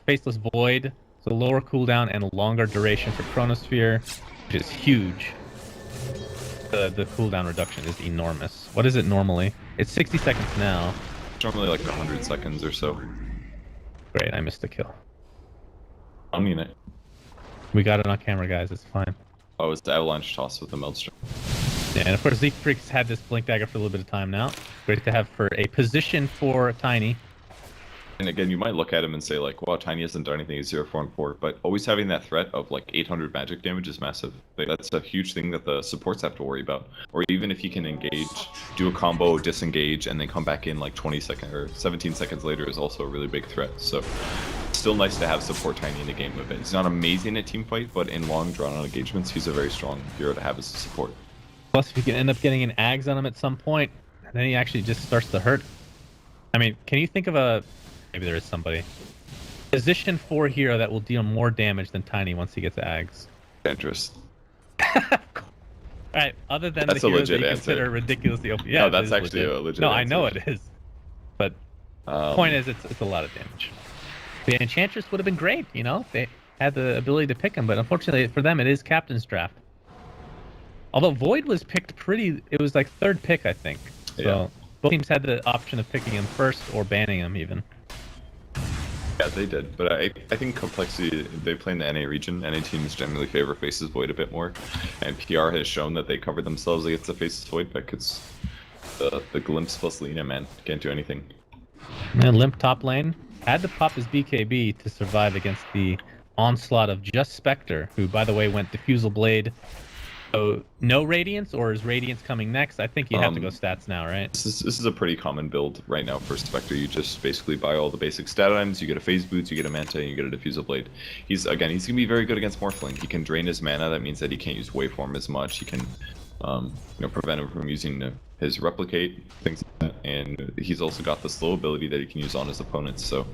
Faceless Void, so lower cooldown and a longer duration for Chronosphere, which is huge. The cooldown reduction is enormous. What is it normally? It's 60 seconds now. It's normally like 100 seconds or so. Great, I missed a kill. I mean it. We got it on camera, guys. It's fine. Oh, it's the avalanche toss with the Maelstrom. Yeah, and of course, Zeke Freak's had this Blink Dagger for a little bit of time now. Great to have for a position for Tiny. And again, you might look at him and say like, wow, Tiny hasn't done anything at 0, 4, and 4, but always having that threat of like 800 magic damage is massive. Like, that's a huge thing that the supports have to worry about. Or even if you can engage, do a combo, disengage, and then come back in like 20 seconds or 17 seconds later is also a really big threat. So still nice to have support Tiny in the game with it. He's not amazing at team fight, but in long drawn-out engagements, he's a very strong hero to have as a support. Plus, if you can end up getting an Ags on him at some point, then he actually just starts to hurt. I mean, can you think of a... Maybe there is somebody. Position 4 hero that will deal more damage than Tiny once he gets Ags. Interest. Alright, other than That's the a heroes that legit you answer. consider ridiculously OP. Yeah, No, it that's is actually legit. a legit No, I answer. know it is. But point is, it's a lot of damage. The Enchantress would have been great, you know? They had the ability to pick him, but unfortunately for them, it is Captain's Draft. Although Void was picked pretty... It was like 3rd pick, I think. So Yeah. both teams had the option of picking him first or banning him, even. Yeah, they did, but I think Complexity, they play in the NA region. NA teams generally favor Faces Void a bit more, and PR has shown that they cover themselves against the Faces Void pick. It's the Glimpse plus Lina, man. Can't do anything. And Limp top lane had to pop his BKB to survive against the onslaught of Just Spectre, who, by the way, went Diffusal Blade. So, no Radiance, or is Radiance coming next? I think you have to go stats now, right? This is a pretty common build right now for Spectre. You just basically buy all the basic stat items, you get a Phase Boots, you get a Manta, and you get a Diffusal Blade. He's going to be very good against Morphling. He can drain his mana, that means that he can't use Waveform as much. He can prevent him from using his Replicate, things like that. And he's also got the slow ability that he can use on his opponents, so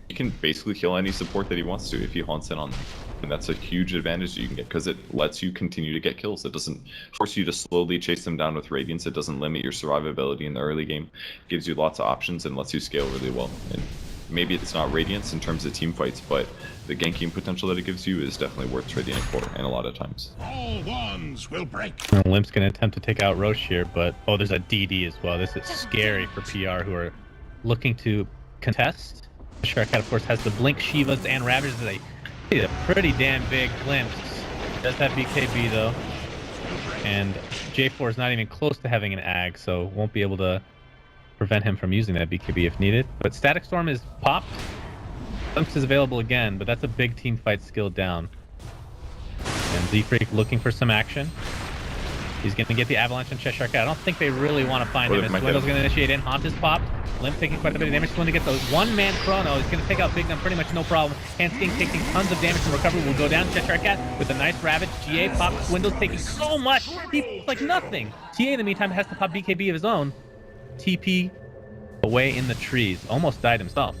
he can basically kill any support that he wants to if he haunts in on them. And that's a huge advantage that you can get, because it lets you continue to get kills. It doesn't force you to slowly chase them down with Radiance. It doesn't limit your survivability in the early game. It gives you lots of options and lets you scale really well. And maybe it's not Radiance in terms of team fights, but the ganking potential that it gives you is definitely worth trading it for, and a lot of times. All wands will break. Limp's going to attempt to take out Roche here, but... Oh, there's a DD as well. This is scary for PR, who are looking to contest. Sharkat, of course, has the Blink, Shivas, and Ravages. He's a pretty damn big Glimpse. Does have BKB, though. And J4 is not even close to having an AG, so won't be able to prevent him from using that BKB if needed. But Static Storm is popped. Glimpse is available again, but that's a big team fight skill down. And Z-Freak looking for some action. He's going to get the Avalanche on Cheshire Cat. I don't think they really want to find him. As Dwindle's going to initiate in. Haunt is popped. Limp taking quite a bit of damage. Swindle gets a one-man chrono. He's going to take out Big Gun pretty much no problem. Handsking taking tons of damage from recovery. Will go down. Cheshire Cat with a nice Ravage. GA pops. Swindle's taking so much. He's like nothing. TA in the meantime has to pop BKB of his own. TP away in the trees. Almost died himself.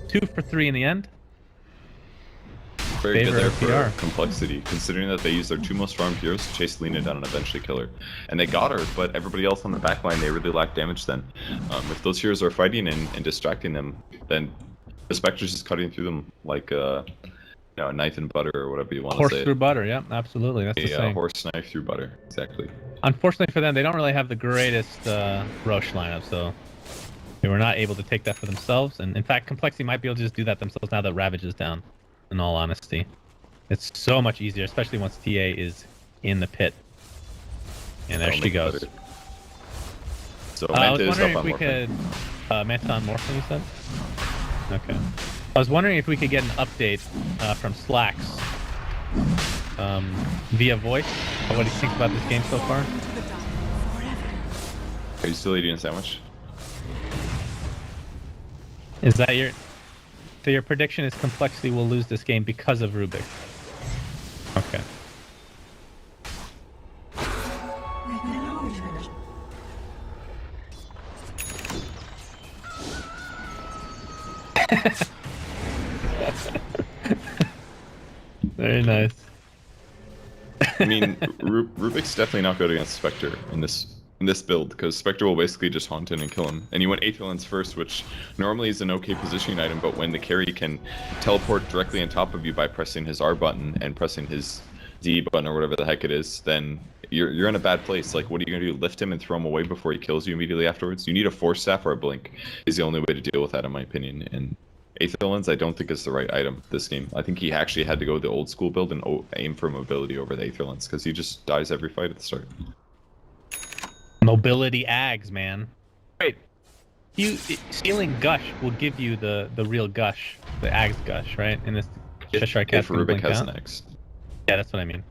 2 for 3 in the end. Very good there for PR. Complexity, considering that they used their 2 most farmed heroes to chase Lina down and eventually kill her. And they got her, but everybody else on the backline, they really lacked damage then. If those heroes are fighting and distracting them, then the Spectre's just cutting through them like a knife and butter, or whatever you want to say. Horse through butter, yeah, absolutely. That's the saying. Horse knife through butter, exactly. Unfortunately for them, they don't really have the greatest Roche lineup, so they were not able to take that for themselves. And in fact, Complexity might be able to just do that themselves now that Ravage is down. In all honesty, it's so much easier, especially once TA is in the pit. And there she goes. So I was Manta is wondering up if on we Morphin. could Manta on Morphin, you said? Okay. I was wondering if we could get an update from Slacks via voice. What do you think about this game so far? Are you still eating a sandwich? Is that your... So your prediction is Complexity will lose this game because of Rubik? Okay. Very nice. I mean, Rubik's definitely not good against Spectre in this build, because Spectre will basically just haunt in and kill him. And you went Aether Lens first, which normally is an okay positioning item, but when the carry can teleport directly on top of you by pressing his R button and pressing his Z button or whatever the heck it is, then you're in a bad place. Like, what are you gonna do? Lift him and throw him away before he kills you immediately afterwards? You need a Force Staff or a Blink is the only way to deal with that, in my opinion. And Aether Lens, I don't think is the right item this game. I think he actually had to go the old school build and aim for mobility over the Aether Lens, because he just dies every fight at the start. Mobility ags, man. Wait, stealing Gush will give you the real Gush, the ags Gush, right? In this Cheshire Cat. If Rubik has an X. Yeah, that's what I mean.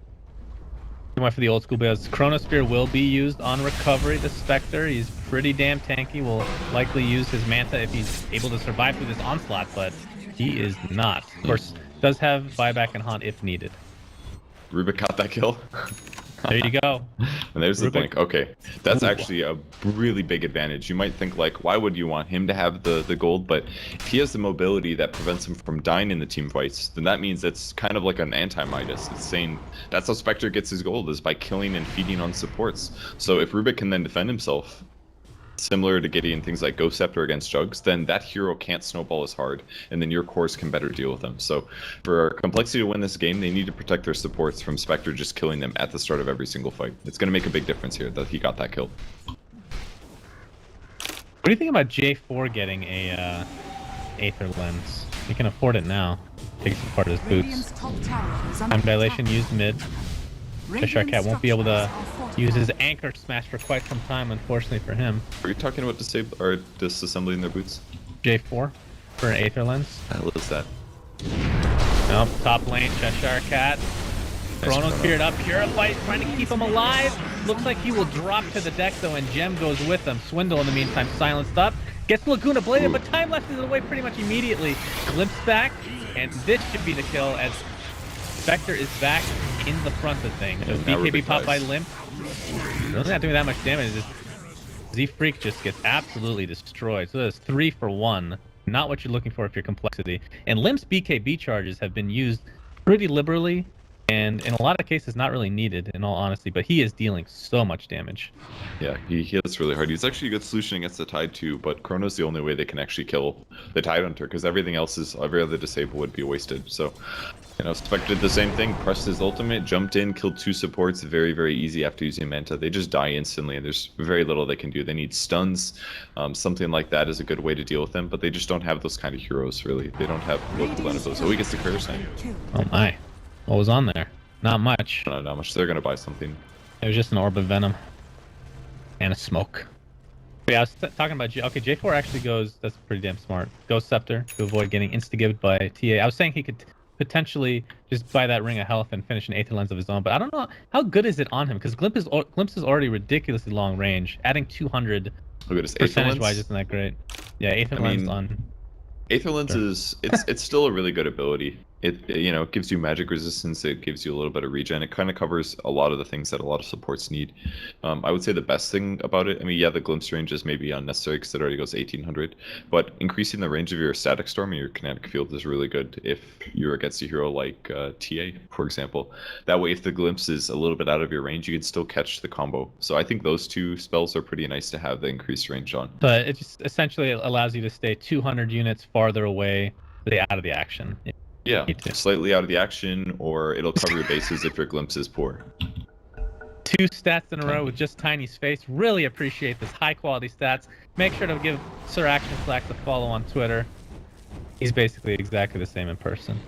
He went for the old school builds. Chronosphere will be used on recovery. The Spectre, he's pretty damn tanky. Will likely use his Manta if he's able to survive through this onslaught, but he is not. Of course, does have buyback and haunt if needed. Rubik got that kill. There you go. And there's the Rubik. blink. Okay, that's actually a really big advantage. You might think, like, why would you want him to have the gold? But if he has the mobility that prevents him from dying in the team fights, then that means it's kind of like an anti-Midas. It's saying that's how Spectre gets his gold, is by killing and feeding on supports. So if Rubik can then defend himself, similar to getting things like Ghost Scepter against Jugs, then that hero can't snowball as hard, and then your cores can better deal with them. So for Complexity to win this game, they need to protect their supports from Spectre just killing them at the start of every single fight. It's going to make a big difference here that he got that kill. What do you think about J4 getting a Aether Lens? He can afford it now. Takes apart his boots. Time dilation used mid. Cheshire Cat won't be able to use his anchor smash for quite some time, unfortunately for him. Are you talking about disassembling their boots? J4 for an Aether Lens. How is that? Nope, top lane, Cheshire Cat. Chrono's feared up, Purify trying to keep him alive. Looks like he will drop to the deck though, and Gem goes with him. Swindle in the meantime silenced up. Gets Laguna bladed, but time left is away pretty much immediately. Glimpse back, and this should be the kill as Spectre is back in the front of things. So BKB popped by Limp. Really not doing that much damage. Z-Freak just gets absolutely destroyed. So that's 3 for 1. Not what you're looking for if you're Complexity. And Limp's BKB charges have been used pretty liberally, and in a lot of cases not really needed, in all honesty, but he is dealing so much damage. Yeah, he hits really hard. He's actually a good solution against the Tide too, but Chrono's the only way they can actually kill the Tide Hunter, because every other disable would be wasted. So, you know, Spectre did the same thing, pressed his ultimate, jumped in, killed 2 supports very, very easy after using Manta. They just die instantly, and there's very little they can do. They need stuns. Something like that is a good way to deal with them, but they just don't have those kind of heroes, really. They don't have local benefits. Oh, he gets the Career Sign. Oh my. What was on there? Not much. Not much. They're going to buy something. It was just an Orb of Venom. And a Smoke. But yeah, I was talking about okay, J4 actually goes, that's pretty damn smart. Ghost Scepter to avoid getting insta-gibbed by TA. I was saying he could potentially just buy that Ring of Health and finish an Aether Lens of his own, but I don't know how good is it on him, because Glimpse is already ridiculously long range. Adding 200 percentage-wise isn't that great. Yeah, Aether Lens on... Aether Lens is it's still a really good ability. It it gives you magic resistance. It gives you a little bit of regen. It kind of covers a lot of the things that a lot of supports need. I would say the best thing about it, I mean, yeah, the glimpse range is maybe unnecessary because it already goes 1800, but increasing the range of your static storm and your kinetic field is really good if you're against a hero like TA, for example. That way, if the glimpse is a little bit out of your range, you can still catch the combo. So I think those 2 spells are pretty nice to have the increased range on. But it just essentially allows you to stay 200 units farther away, out of the action. Yeah, slightly out of the action, or it'll cover your bases if your glimpse is poor. 2 stats in a row with just Tiny's face. Really appreciate this high quality stats. Make sure to give Sir Action Slacks a follow on Twitter. He's basically exactly the same in person.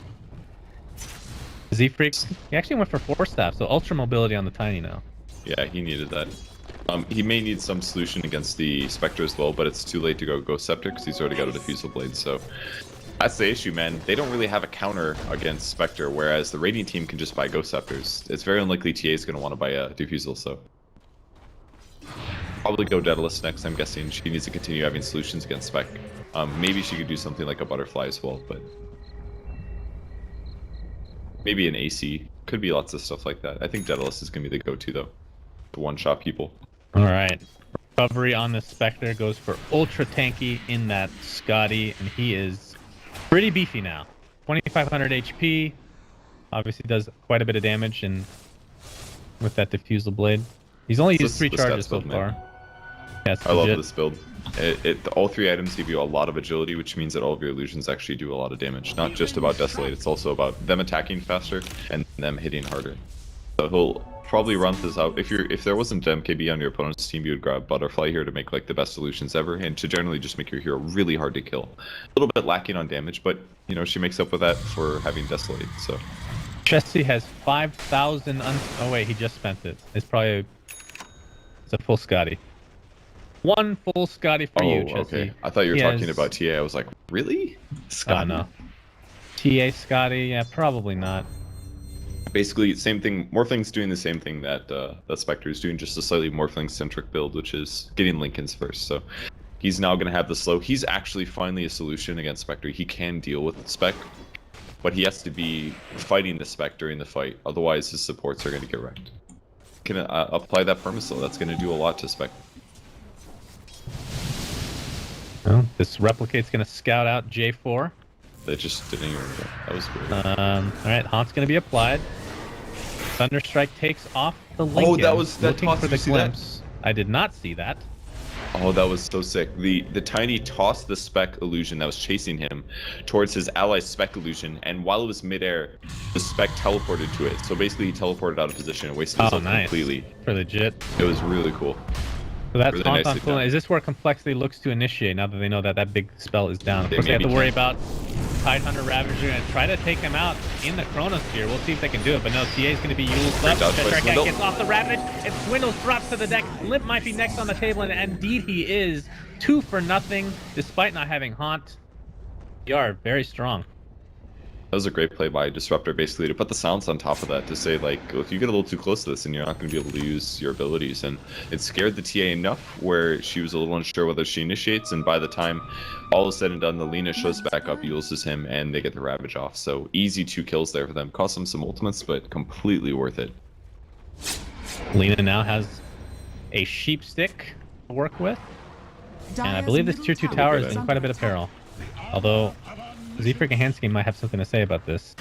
Z-Freak, he actually went for 4 staff, so ultra mobility on the Tiny now. Yeah, he needed that. He may need some solution against the Spectre as well, but it's too late to go Ghost Scepter because he's already got a Diffusal Blade, so... That's the issue, man. They don't really have a counter against Spectre, whereas the Radiant team can just buy Ghost Scepters. It's very unlikely TA is going to want to buy a Diffusal, so... Probably go Daedalus next, I'm guessing. She needs to continue having solutions against Spec. Maybe she could do something like a Butterfly as well, but... Maybe an AC. Could be lots of stuff like that. I think Daedalus is going to be the go-to, though. To one-shot people. Alright. Recovery on the Spectre goes for ultra tanky in that Scotty, and he is pretty beefy now. 2500 HP. Obviously does quite a bit of damage and with that Diffusal Blade. He's only used 3 charges so far. Yeah, I love this build. All 3 items give you a lot of agility, which means that all of your illusions actually do a lot of damage. Not just about Desolate, it's also about them attacking faster and them hitting harder. So he'll probably run this out. If there wasn't MKB on your opponent's team, you would grab Butterfly here to make like the best solutions ever, and to generally just make your hero really hard to kill. A little bit lacking on damage, but you know she makes up with that for having Desolate. So Chessie has 5,000. Oh wait, he just spent it. It's probably a full Scotty. 1 full Scotty for you, Chessie. Okay. I thought you were talking about TA. I was like, really? Scotty? Oh no. TA Scotty? Yeah, probably not. Basically, same thing. Morphling's doing the same thing that Spectre is doing, just a slightly Morphling-centric build, which is getting Lincolns first. So he's now going to have the slow. He's actually finally a solution against Spectre. He can deal with Spec, but he has to be fighting the Spec during the fight. Otherwise, his supports are going to get wrecked. Can apply that Permaslow. That's going to do a lot to Spec. Well, this Replicate's going to scout out J4. They just didn't even... That was weird. Alright, Haunt's going to be applied. Thunderstrike takes off the Lincoln. Oh, that looking toss, for did the you see glimpse. I did not see that. Oh, that was so sick. The Tiny tossed the Spec illusion that was chasing him towards his ally Spec illusion, and while it was midair, the Spec teleported to it. So basically, he teleported out of position and wasted his ult completely. For legit. It was really cool. So that's really Haunt on cool. Is this where Complexity looks to initiate now that they know that that big spell is down? Of course, they have to worry about Tidehunter Ravager and try to take him out in the Chronosphere. We'll see if they can do it, but no, TA is going to be used up. Cheshire gets off the Ravage, and Swindles drops to the deck. Limp might be next on the table, and indeed he is. 2 for nothing, despite not having Haunt. You are very strong. That was a great play by Disruptor, basically, to put the silence on top of that, to say, like, if you get a little too close to this, then you're not going to be able to use your abilities. And it scared the TA enough where she was a little unsure whether she initiates, and by the time all is said and done, the Lina shows back up, uses him, and they get the Ravage off. So easy 2 kills there for them. Cost them some ultimates, but completely worth it. Lina now has a Sheep Stick to work with, and I believe this tier 2 tower is in quite a bit of peril. Although Z-Freak and Hansky might have something to say about this.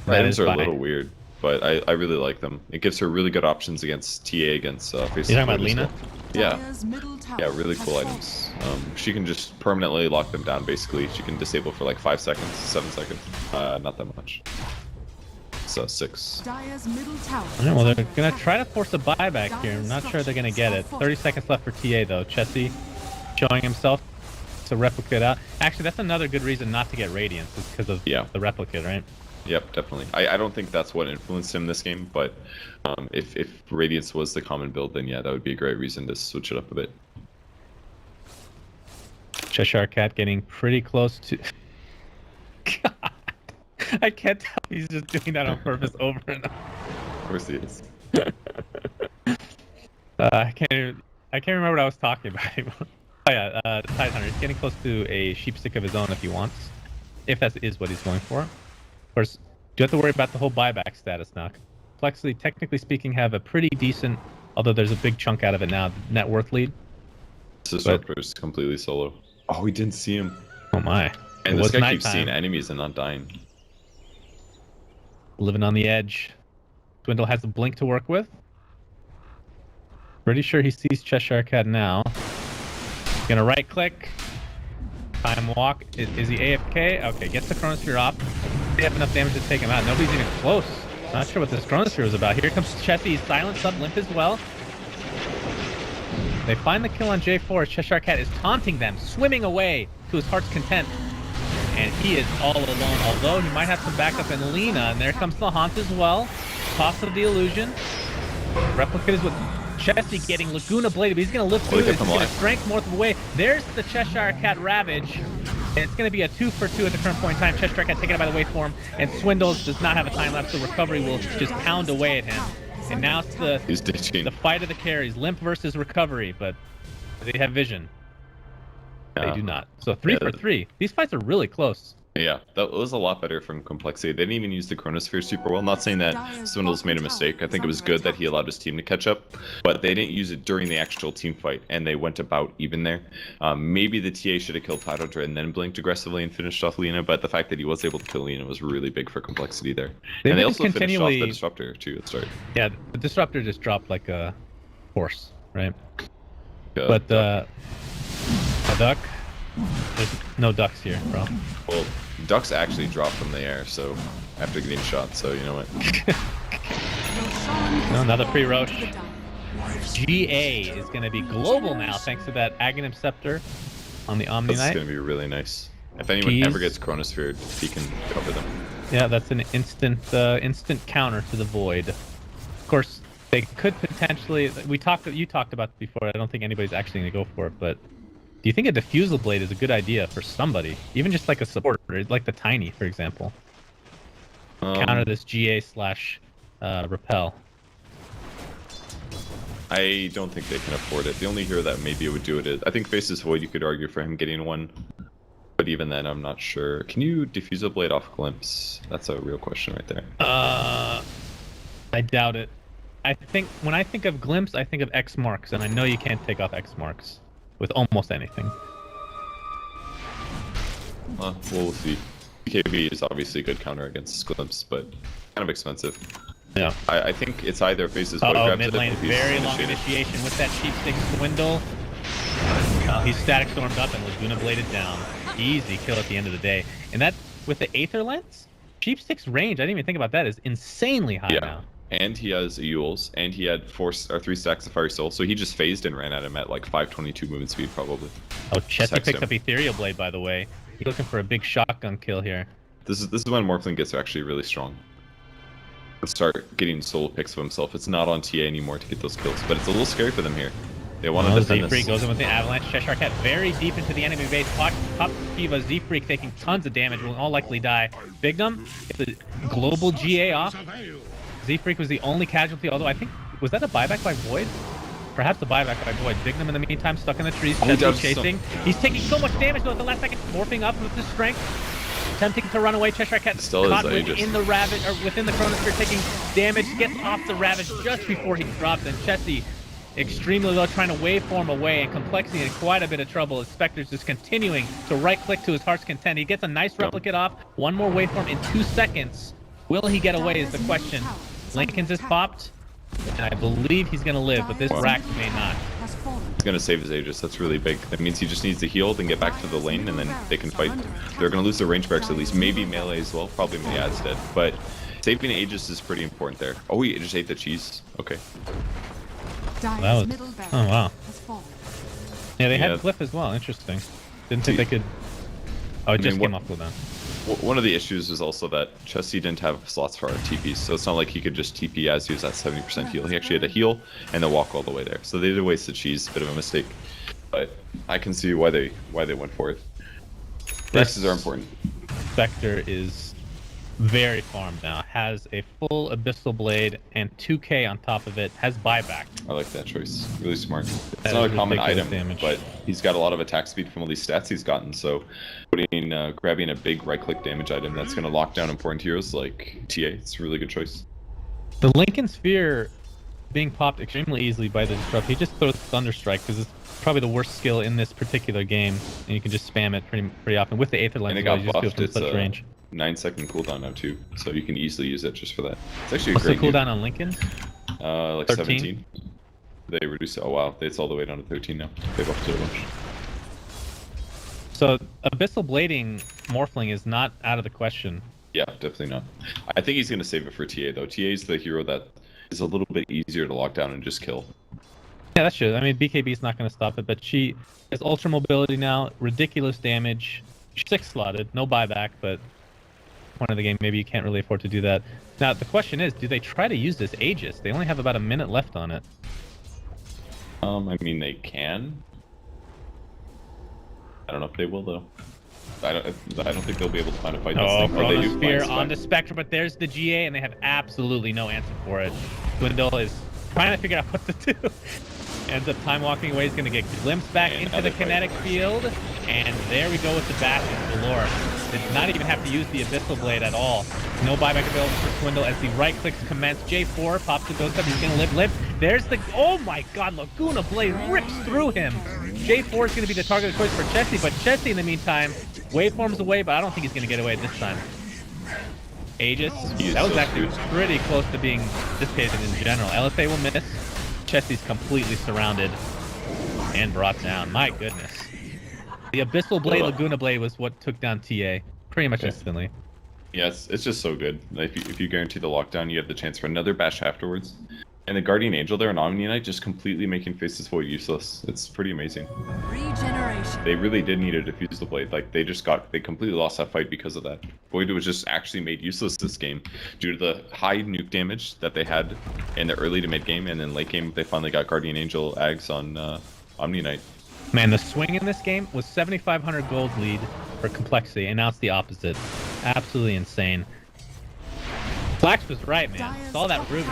Items are a little weird, but I really like them. It gives her really good options against TA, against face. You're talking about Lina? Yeah. Yeah, really cool items. She can just permanently lock them down, basically. She can disable for like 5 seconds, 7 seconds. Not that much. So 6. Alright, well, they're going to try to force a buyback here. I'm not sure they're going to get it. 30 seconds left for TA, though. Chessie showing himself to replicate out. Actually, that's another good reason not to get Radiance, is because of the replicate, right? Yep, definitely. I don't think that's what influenced him this game, but if Radiance was the common build, then yeah, that would be a great reason to switch it up a bit. Cheshire Cat getting pretty close to... God, I can't tell if he's just doing that on purpose over and over. Of course he is. I can't remember what I was talking about. Oh yeah, Tidehunter. He's getting close to a Sheep Stick of his own if he wants. If that is what he's going for. Of course, you have to worry about the whole buyback status now. Complexity, technically speaking, have a pretty decent, although there's a big chunk out of it now, net worth lead. Disruptor is completely solo. Oh, we didn't see him. Oh my. And this guy keeps seeing enemies and not dying. Living on the edge. Dwindle has a blink to work with. Pretty sure he sees Cheshire Cat now. He's gonna right click. Time walk. Is he AFK? Okay, gets the Chronosphere off. They have enough damage to take him out. Nobody's even close. Not sure what this Chronosphere is about. Here comes Chessie. He's silenced up, limp as well. They find the kill on J4. Cheshire Cat is taunting them, swimming away to his heart's content. And he is all alone, although he might have some backup in Lina. And there comes the Haunt as well. Toss of the illusion. Replicate is with Chesty getting Laguna bladed, but he's going to live through this. He's going to strength more away. There's the Cheshire Cat Ravage. And it's going to be a 2-for-2 at the current point in time. Cheshire Cat taken out by the waveform, and Swindles does not have a time lapse, so recovery will just pound away at him. And now it's the fight of the carries, Limp versus recovery, but they have vision. They do not. So 3 for 3. These fights are really close. Yeah, that was a lot better from Complexity. They didn't even use the Chronosphere super well. Not saying that Swindles made a mistake. I think it was good that he allowed his team to catch up, but they didn't use it during the actual team fight, and they went about even there. Maybe the TA should have killed Pyrodra and then blinked aggressively and finished off Lina, but the fact that he was able to kill Lina was really big for Complexity there. And they also finished off the Disruptor too at the start. Yeah, the Disruptor just dropped like a horse, right? But a duck? There's no ducks here, bro. Well, ducks actually drop from the air, so after getting shot, so you know what? Another pre-Roche. GA is going to be global now, thanks to that Aghanim Scepter on the Omni Knight. That's going to be really nice. If anyone ever gets Chronosphere, he can cover them. Yeah, that's an instant counter to the Void. Of course, they could potentially... You talked about it before. I don't think anybody's actually going to go for it, but... Do you think a Diffusal Blade is a good idea for somebody? Even just like a supporter, like the Tiny, for example. Counter this GA/Repel. I don't think they can afford it. The only hero that maybe would do it is... I think Faceless Void, you could argue for him getting one. But even then, I'm not sure. Can you Diffusal Blade off Glimpse? That's a real question right there. I doubt it. I think when I think of Glimpse, I think of X Marks, and I know you can't take off X Marks with almost anything. We'll see. BKB is obviously a good counter against Glimpse, but kind of expensive. Yeah. I think it's either Faces Void grabs mid lane, very long initiation with that Cheap Stick Swindle. He's static stormed up and Laguna bladed down. Easy kill at the end of the day. And that, with the Aether Lens, Cheap Stick's range, I didn't even think about that, is insanely high now. And he has Eul's, and he had 3 stacks of Fiery Soul, so he just phased and ran at him at like 522 movement speed, probably. Oh, Chesty picks up Ethereal Blade, by the way. He's looking for a big shotgun kill here. This is when Morphling gets actually really strong. Let's start getting solo picks of himself. It's not on TA anymore to get those kills, but it's a little scary for them here. They want to defend this. Z-Freak goes in with the Avalanche. Cheshire Cat very deep into the enemy base. Pop Kiva, Z-Freak taking tons of damage, will all likely die. Bignum gets the global GA off. Z-Freak was the only casualty, although I think... Was that a buyback by Void? Perhaps a buyback by Void. Bignum in the meantime stuck in the trees, chasing. He's taking so much damage though at the last second, morphing up with his strength. Attempting to run away. Cheshire Cat caught within the Ravage, or within the Chronosphere, taking damage, gets off the Ravage just before he drops, and Chesty extremely low, trying to waveform away, and Complexity in quite a bit of trouble as Spectre's just continuing to right-click to his heart's content. He gets a nice replicate off, one more waveform in 2 seconds. Will he get away is the question. Lincoln's is popped, and I believe he's going to live, but this Rack may not. He's going to save his Aegis. That's really big. That means he just needs to heal, then get back to the lane, and then they can fight. They're going to lose their range barracks at least. Maybe melee as well. Probably Mead's dead. But saving Aegis is pretty important there. Oh, he just ate the cheese. Okay. That was... Oh, wow. Yeah, they had Cliff as well. Interesting. Didn't think they could... Oh, it just came off cooldown. One of the issues is also that Chesty didn't have slots for our TPs, so it's not like he could just TP as he was at 70% heal. He actually had to heal and then walk all the way there. So they did waste the cheese, bit of a mistake. But I can see why they went for it. Rexes are important. Spectre is very farmed now. Has a full Abyssal Blade and 2k on top of it. Has buyback. I like that choice. Really smart. It's not a common item, but he's got a lot of attack speed from all these stats he's gotten, so grabbing a big right-click damage item that's going to lock down important heroes like TA, it's a really good choice. The Lincoln Sphere being popped extremely easily by the Disrupt. He just throws Thunderstrike because it's probably the worst skill in this particular game, and you can just spam it pretty often with the Aether Lens. And it got buffed. It's a range. 9-second cooldown now too, so you can easily use it just for that. It's actually a great What's the cooldown on Lincoln? Like 13? 17. They reduced it. Oh wow, it's all the way down to 13 now. They buffed it a bunch. So Abyssal Blading Morphling is not out of the question. Yeah, definitely not. I think he's gonna save it for TA though. TA is the hero that is a little bit easier to lock down and just kill. Yeah, that's true. I mean, BKB's not going to stop it, but she has ultra mobility now, ridiculous damage, 6 slotted, no buyback, but point of the game, maybe you can't really afford to do that. Now, the question is, do they try to use this Aegis? They only have about a minute left on it. I mean, they can. I don't know if they will though. I don't think they'll be able to find a fight. Oh, They do Chronosphere find on the Spectre, but there's the GA, and they have absolutely no answer for it. Dwindle is trying to figure out what to do. Ends up time walking away. He's going to get glimpsed back into the kinetic field, and there we go with the bashes galore. Did not even have to use the Abyssal Blade at all. No buyback available for Swindle as the right clicks commence. J4 pops the ghost up. He's going to live. There's the... Oh my god, Laguna Blade rips through him. J4 is going to be the target of choice for Chessie, but Chessie in the meantime waveforms away, but I don't think he's going to get away this time. Aegis, that was actually pretty close to being dissipated in general. LSA will miss. Chessie's completely surrounded and brought down. My goodness. The Abyssal Blade, Laguna Blade was what took down TA pretty much instantly. Yes, it's just so good. If you guarantee the lockdown, you have the chance for another bash afterwards. And the Guardian Angel there on Omni Knight just completely making Faceless Void useless. It's pretty amazing. Regeneration. They really did need to defuse the Blade. Like, they completely lost that fight because of that. Void was just actually made useless this game due to the high nuke damage that they had in the early to mid game, and then late game they finally got Guardian Angel Ags on Omni Knight. Man, the swing in this game was 7,500 gold lead for complexity, and now it's the opposite. Absolutely insane. Flax was right, man. Saw that Ruby.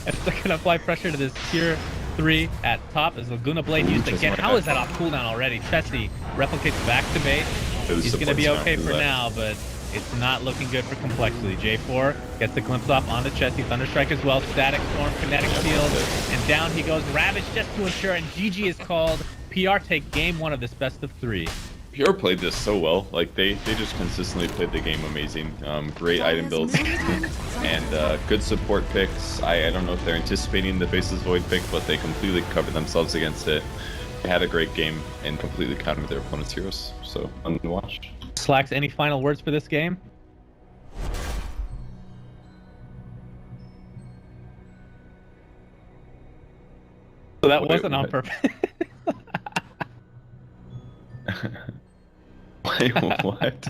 It's still gonna apply pressure to this tier 3 at top as Laguna Blade used again. How is that off cooldown already? Chessie replicates back to base. He's gonna be okay for now, but it's not looking good for complexity. J4 gets the glimpse off onto Chessie. Thunderstrike as well. Static Storm, Kinetic Shield, and down he goes. Ravage just to ensure, and GG is called. PR take game 1 of this best of 3. PR played this so well. Like, they just consistently played the game amazing. Great item builds and good support picks. I don't know if they're anticipating the Faceless Void pick, but they completely covered themselves against it. They had a great game and completely countered their opponent's heroes. So, fun to watch. Slacks, any final words for this game? So that wasn't on purpose. Wait, what?